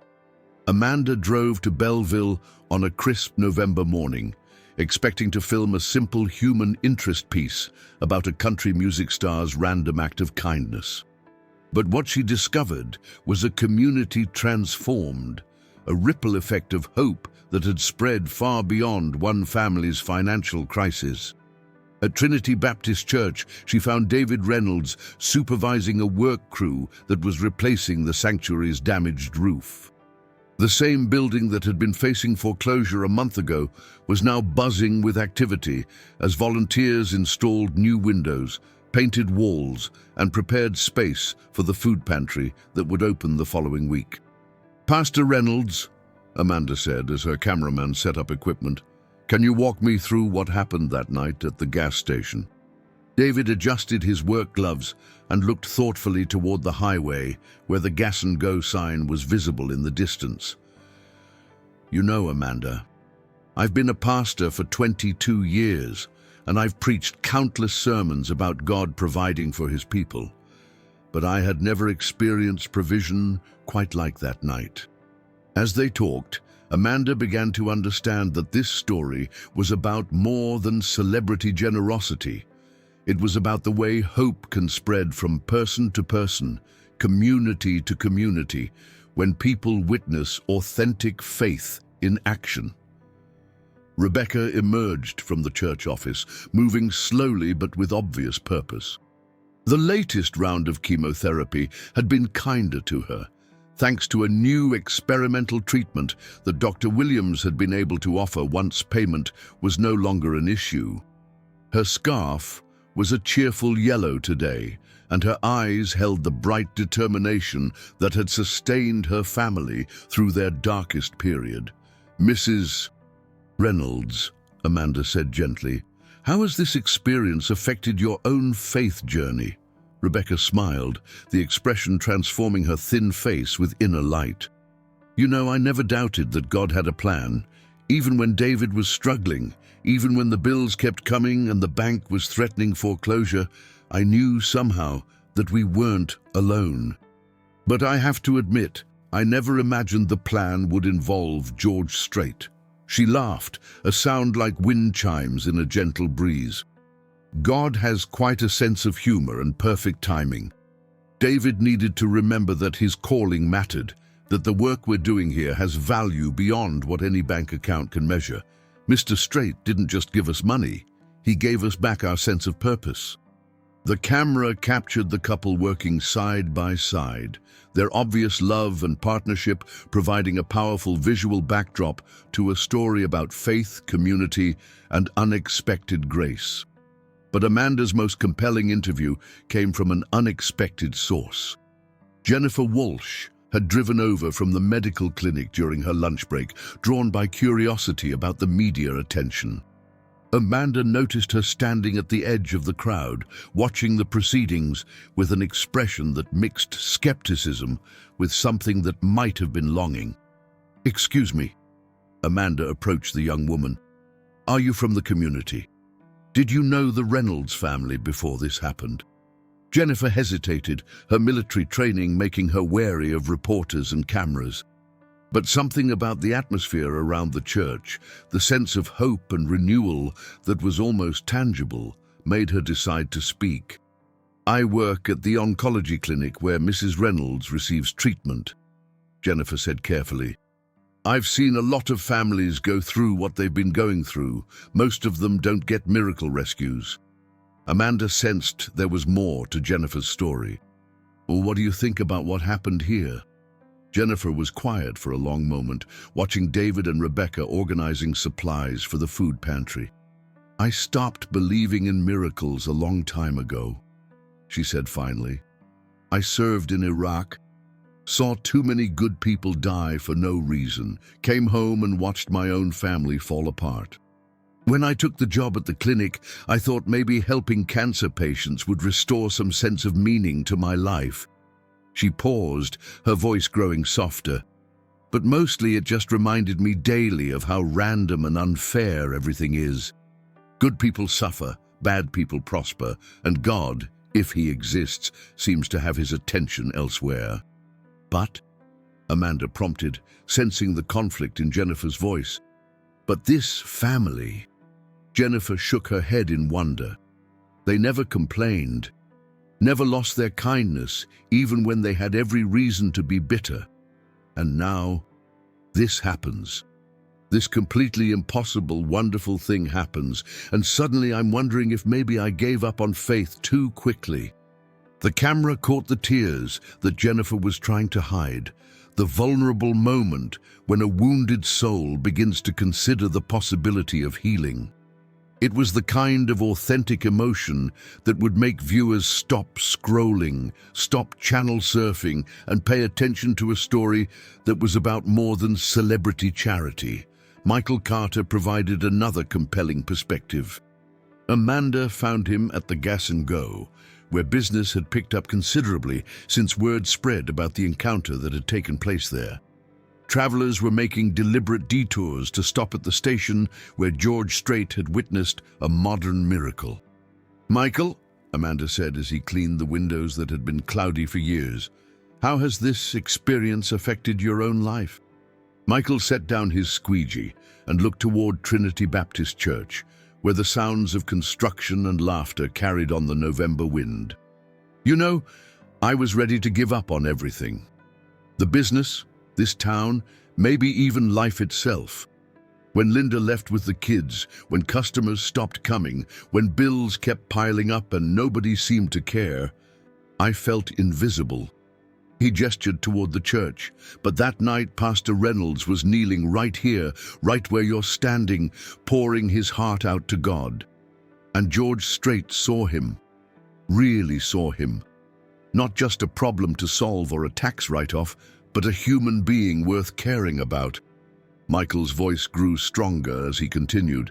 Amanda drove to Belleville on a crisp November morning, expecting to film a simple human interest piece about a country music star's random act of kindness. But what she discovered was a community transformed, a ripple effect of hope that had spread far beyond one family's financial crisis. At Trinity Baptist Church, she found David Reynolds supervising a work crew that was replacing the sanctuary's damaged roof. The same building that had been facing foreclosure a month ago was now buzzing with activity as volunteers installed new windows, painted walls, and prepared space for the food pantry that would open the following week. "Pastor Reynolds," Amanda said as her cameraman set up equipment, "can you walk me through what happened that night at the gas station?" David adjusted his work gloves and looked thoughtfully toward the highway where the gas and go sign was visible in the distance. "You know, Amanda, I've been a pastor for 22 years, and I've preached countless sermons about God providing for his people. But I had never experienced provision quite like that night." As they talked, Amanda began to understand that this story was about more than celebrity generosity. It was about the way hope can spread from person to person, community to community, when people witness authentic faith in action. Rebecca emerged from the church office, moving slowly but with obvious purpose. The latest round of chemotherapy had been kinder to her, thanks to a new experimental treatment that Dr. Williams had been able to offer once payment was no longer an issue. Her scarf was a cheerful yellow today, and her eyes held the bright determination that had sustained her family through their darkest period. "Mrs. Reynolds," Amanda said gently, "how has this experience affected your own faith journey?" Rebecca smiled, the expression transforming her thin face with inner light. "You know, I never doubted that God had a plan, even when David was struggling, even when the bills kept coming and the bank was threatening foreclosure. I knew somehow that we weren't alone. But I have to admit, I never imagined the plan would involve George Strait." She laughed, a sound like wind chimes in a gentle breeze. "God has quite a sense of humor and perfect timing. David needed to remember that his calling mattered, that the work we're doing here has value beyond what any bank account can measure. Mr. Strait didn't just give us money, he gave us back our sense of purpose." The camera captured the couple working side by side, their obvious love and partnership providing a powerful visual backdrop to a story about faith, community, and unexpected grace. But Amanda's most compelling interview came from an unexpected source. Jennifer Walsh had driven over from the medical clinic during her lunch break, drawn by curiosity about the media attention. Amanda noticed her standing at the edge of the crowd, watching the proceedings with an expression that mixed skepticism with something that might have been longing. "Excuse me." Amanda approached the young woman. "Are you from the community? Did you know the Reynolds family before this happened?" Jennifer hesitated, her military training making her wary of reporters and cameras. But something about the atmosphere around the church, the sense of hope and renewal that was almost tangible, made her decide to speak. "I work at the oncology clinic where Mrs. Reynolds receives treatment," Jennifer said carefully. "I've seen a lot of families go through what they've been going through. Most of them don't get miracle rescues." Amanda sensed there was more to Jennifer's story. "Well, what do you think about what happened here?" Jennifer was quiet for a long moment, watching David and Rebecca organizing supplies for the food pantry. "I stopped believing in miracles a long time ago," she said finally. "I served in Iraq, saw too many good people die for no reason, came home and watched my own family fall apart. When I took the job at the clinic, I thought maybe helping cancer patients would restore some sense of meaning to my life." She paused, her voice growing softer. "But mostly it just reminded me daily of how random and unfair everything is. Good people suffer, bad people prosper, and God, if he exists, seems to have his attention elsewhere." "But," Amanda prompted, sensing the conflict in Jennifer's voice, "but this family..." Jennifer shook her head in wonder. "They never complained, never lost their kindness, even when they had every reason to be bitter. And now, this happens." This completely impossible, wonderful thing happens, and suddenly I'm wondering if maybe I gave up on faith too quickly. The camera caught the tears that Jennifer was trying to hide, the vulnerable moment when a wounded soul begins to consider the possibility of healing. It was the kind of authentic emotion that would make viewers stop scrolling, stop channel surfing, and pay attention to a story that was about more than celebrity charity. Michael Carter provided another compelling perspective. Amanda found him at the Gas and Go, where business had picked up considerably since word spread about the encounter that had taken place there. Travelers were making deliberate detours to stop at the station where George Strait had witnessed a modern miracle. "Michael," Amanda said as he cleaned the windows that had been cloudy for years, "how has this experience affected your own life?" Michael set down his squeegee and looked toward Trinity Baptist Church, where the sounds of construction and laughter carried on the November wind. "You know, I was ready to give up on everything. The business, this town, maybe even life itself. When Linda left with the kids, when customers stopped coming, when bills kept piling up and nobody seemed to care, I felt invisible." He gestured toward the church, "But that night Pastor Reynolds was kneeling right here, right where you're standing, pouring his heart out to God. And George Strait saw him, really saw him. Not just a problem to solve or a tax write-off, but a human being worth caring about." Michael's voice grew stronger as he continued.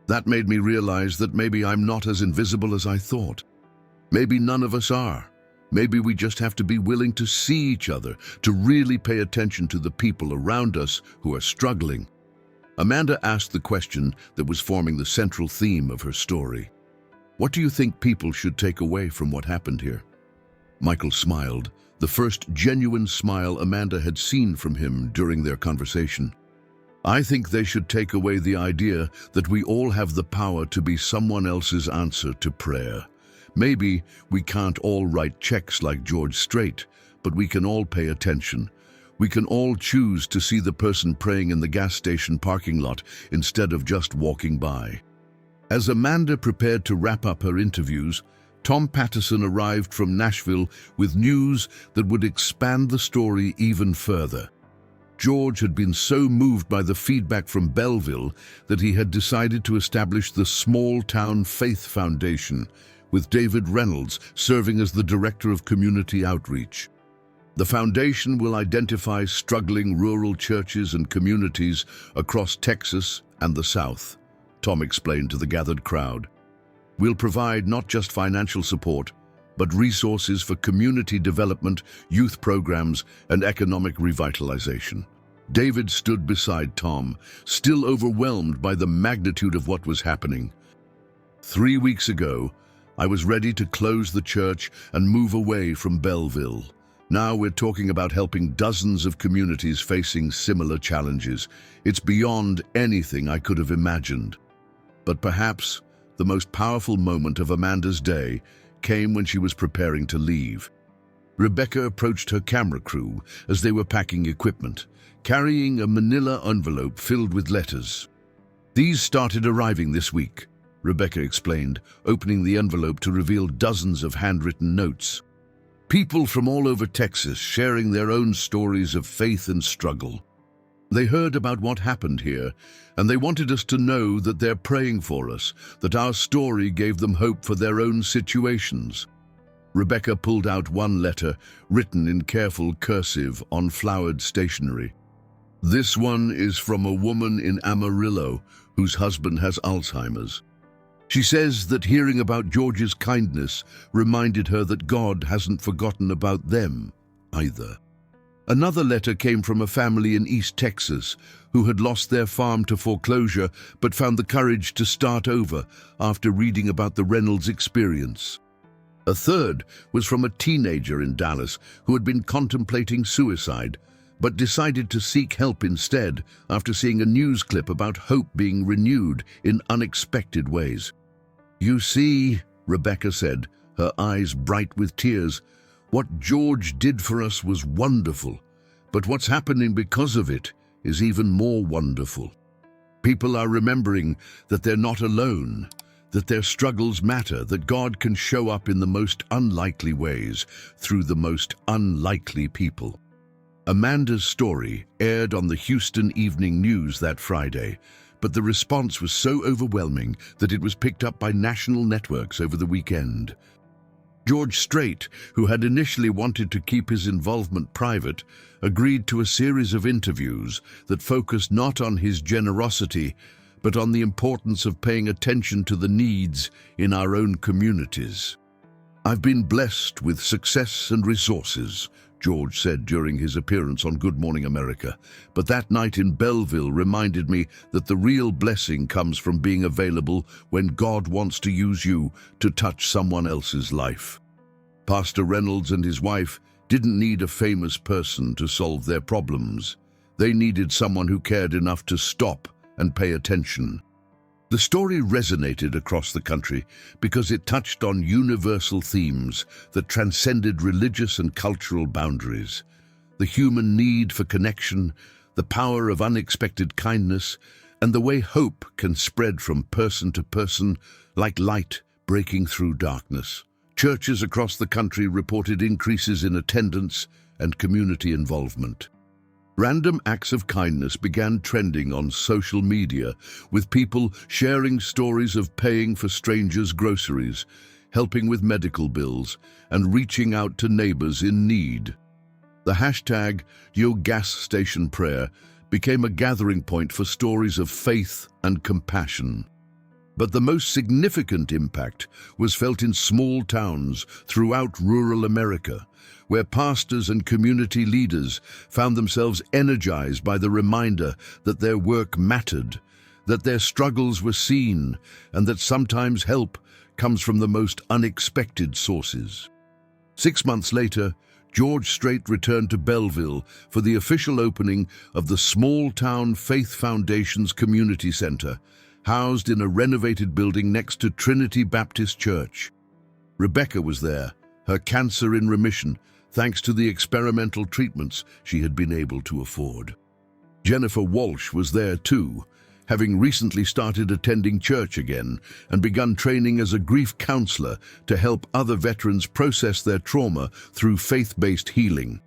"That made me realize that maybe I'm not as invisible as I thought. Maybe none of us are. Maybe we just have to be willing to see each other, to really pay attention to the people around us who are struggling." Amanda asked the question that was forming the central theme of her story. "What do you think people should take away from what happened here?" Michael smiled, the first genuine smile Amanda had seen from him during their conversation. "I think they should take away the idea that we all have the power to be someone else's answer to prayer. Maybe we can't all write checks like George Strait, but we can all pay attention. We can all choose to see the person praying in the gas station parking lot instead of just walking by." As Amanda prepared to wrap up her interviews, Tom Patterson arrived from Nashville with news that would expand the story even further. George had been so moved by the feedback from Belleville that he had decided to establish the Small Town Faith Foundation, with David Reynolds serving as the Director of Community Outreach. The foundation will identify struggling rural churches and communities across Texas and the South, Tom explained to the gathered crowd. "We'll provide not just financial support, but resources for community development, youth programs, and economic revitalization." David stood beside Tom, still overwhelmed by the magnitude of what was happening. "3 weeks ago, I was ready to close the church and move away from Belleville. Now we're talking about helping dozens of communities facing similar challenges. It's beyond anything I could have imagined." But perhaps the most powerful moment of Amanda's day came when she was preparing to leave. Rebecca approached her camera crew as they were packing equipment, carrying a manila envelope filled with letters. "These started arriving this week," Rebecca explained, opening the envelope to reveal dozens of handwritten notes. "People from all over Texas sharing their own stories of faith and struggle. They heard about what happened here, and they wanted us to know that they're praying for us, that our story gave them hope for their own situations." Rebecca pulled out one letter, written in careful cursive on flowered stationery. "This one is from a woman in Amarillo whose husband has Alzheimer's. She says that hearing about George's kindness reminded her that God hasn't forgotten about them either." Another letter came from a family in East Texas who had lost their farm to foreclosure but found the courage to start over after reading about the Reynolds experience. A third was from a teenager in Dallas who had been contemplating suicide but decided to seek help instead after seeing a news clip about hope being renewed in unexpected ways. "You see," Rebecca said, her eyes bright with tears, "what George did for us was wonderful, but what's happening because of it is even more wonderful." People are remembering that they're not alone, that their struggles matter, that God can show up in the most unlikely ways through the most unlikely people. Amanda's story aired on the Houston Evening News that Friday, but the response was so overwhelming that it was picked up by national networks over the weekend. Strait, who had initially wanted to keep his involvement private, agreed to a series of interviews that focused not on his generosity, but on the importance of paying attention to the needs in our own communities. "I've been blessed with success and resources," George said during his appearance on Good Morning America, "but that night in Belleville reminded me that the real blessing comes from being available when God wants to use you to touch someone else's life." Pastor Reynolds and his wife didn't need a famous person to solve their problems. They needed someone who cared enough to stop and pay attention. The story resonated across the country because it touched on universal themes that transcended religious and cultural boundaries. The human need for connection, the power of unexpected kindness, and the way hope can spread from person to person like light breaking through darkness. Churches across the country reported increases in attendance and community involvement. Random acts of kindness began trending on social media, with people sharing stories of paying for strangers' groceries, helping with medical bills, and reaching out to neighbors in need. The hashtag #YoGasStationPrayer became a gathering point for stories of faith and compassion. But the most significant impact was felt in small towns throughout rural America, where pastors and community leaders found themselves energized by the reminder that their work mattered, that their struggles were seen, and that sometimes help comes from the most unexpected sources. 6 months later, Strait returned to Belleville for the official opening of the Small Town Faith Foundation's Community Center, housed in a renovated building next to Trinity Baptist Church. Rebecca was there, her cancer in remission, thanks to the experimental treatments she had been able to afford. Jennifer Walsh was there too, having recently started attending church again and begun training as a grief counselor to help other veterans process their trauma through faith-based healing.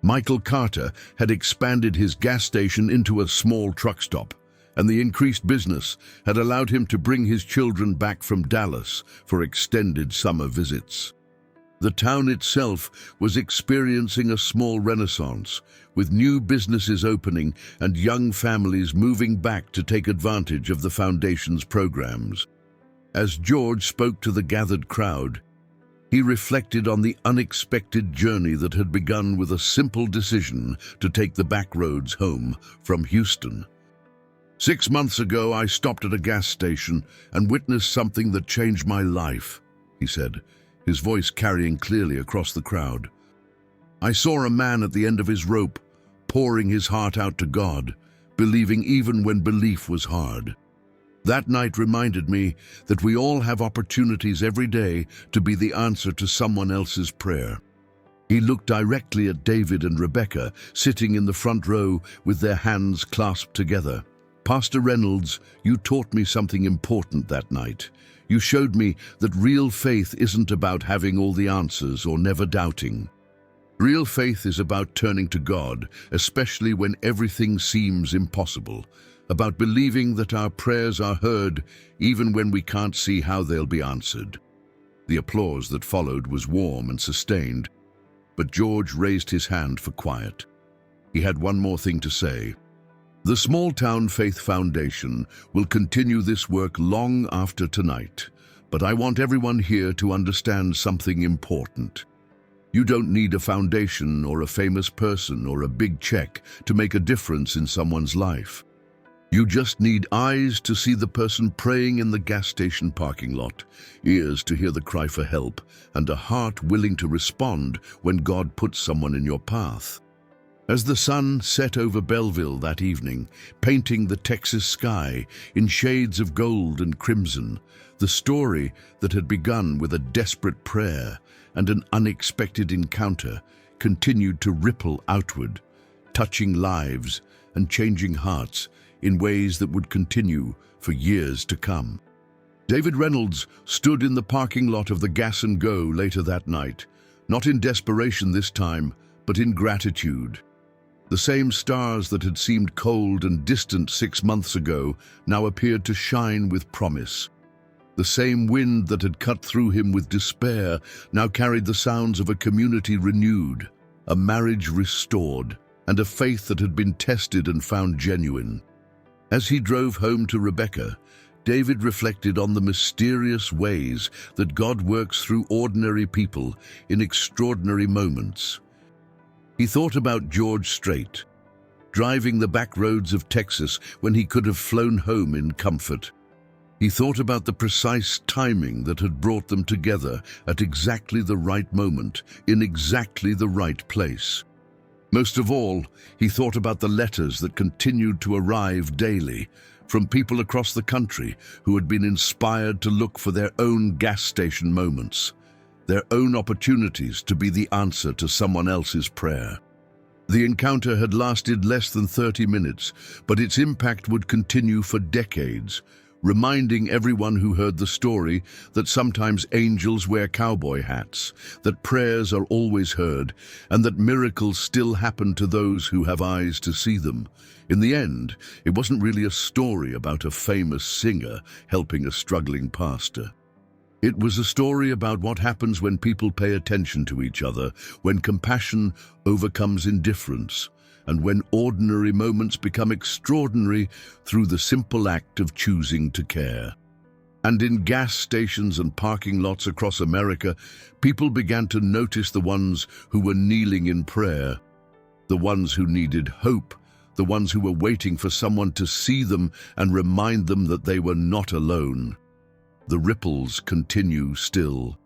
Michael Carter had expanded his gas station into a small truck stop, and the increased business had allowed him to bring his children back from Dallas for extended summer visits. The town itself was experiencing a small renaissance, with new businesses opening and young families moving back to take advantage of the foundation's programs. As George spoke to the gathered crowd, he reflected on the unexpected journey that had begun with a simple decision to take the back roads home from Houston. "6 months ago, I stopped at a gas station and witnessed something that changed my life," he said, his voice carrying clearly across the crowd. "I saw a man at the end of his rope, pouring his heart out to God, believing even when belief was hard. That night reminded me that we all have opportunities every day to be the answer to someone else's prayer." He looked directly at David and Rebecca, sitting in the front row with their hands clasped together. "Pastor Reynolds, you taught me something important that night. You showed me that real faith isn't about having all the answers or never doubting. Real faith is about turning to God, especially when everything seems impossible, about believing that our prayers are heard even when we can't see how they'll be answered." The applause that followed was warm and sustained, but George raised his hand for quiet. He had one more thing to say. "The Small Town Faith Foundation will continue this work long after tonight, but I want everyone here to understand something important. You don't need a foundation or a famous person or a big check to make a difference in someone's life. You just need eyes to see the person praying in the gas station parking lot, ears to hear the cry for help, and a heart willing to respond when God puts someone in your path." As the sun set over Belleville that evening, painting the Texas sky in shades of gold and crimson, the story that had begun with a desperate prayer and an unexpected encounter continued to ripple outward, touching lives and changing hearts in ways that would continue for years to come. David Reynolds stood in the parking lot of the Gas and Go later that night, not in desperation this time, but in gratitude. The same stars that had seemed cold and distant 6 months ago now appeared to shine with promise. The same wind that had cut through him with despair now carried the sounds of a community renewed, a marriage restored, and a faith that had been tested and found genuine. As he drove home to Rebecca, David reflected on the mysterious ways that God works through ordinary people in extraordinary moments. He thought about George Strait, driving the back roads of Texas when he could have flown home in comfort. He thought about the precise timing that had brought them together at exactly the right moment, in exactly the right place. Most of all, he thought about the letters that continued to arrive daily from people across the country who had been inspired to look for their own gas station moments, their own opportunities to be the answer to someone else's prayer. The encounter had lasted less than 30 minutes, but its impact would continue for decades, reminding everyone who heard the story that sometimes angels wear cowboy hats, that prayers are always heard, and that miracles still happen to those who have eyes to see them. In the end, it wasn't really a story about a famous singer helping a struggling pastor. It was a story about what happens when people pay attention to each other, when compassion overcomes indifference, and when ordinary moments become extraordinary through the simple act of choosing to care. And in gas stations and parking lots across America, people began to notice the ones who were kneeling in prayer, the ones who needed hope, the ones who were waiting for someone to see them and remind them that they were not alone. The ripples continue still.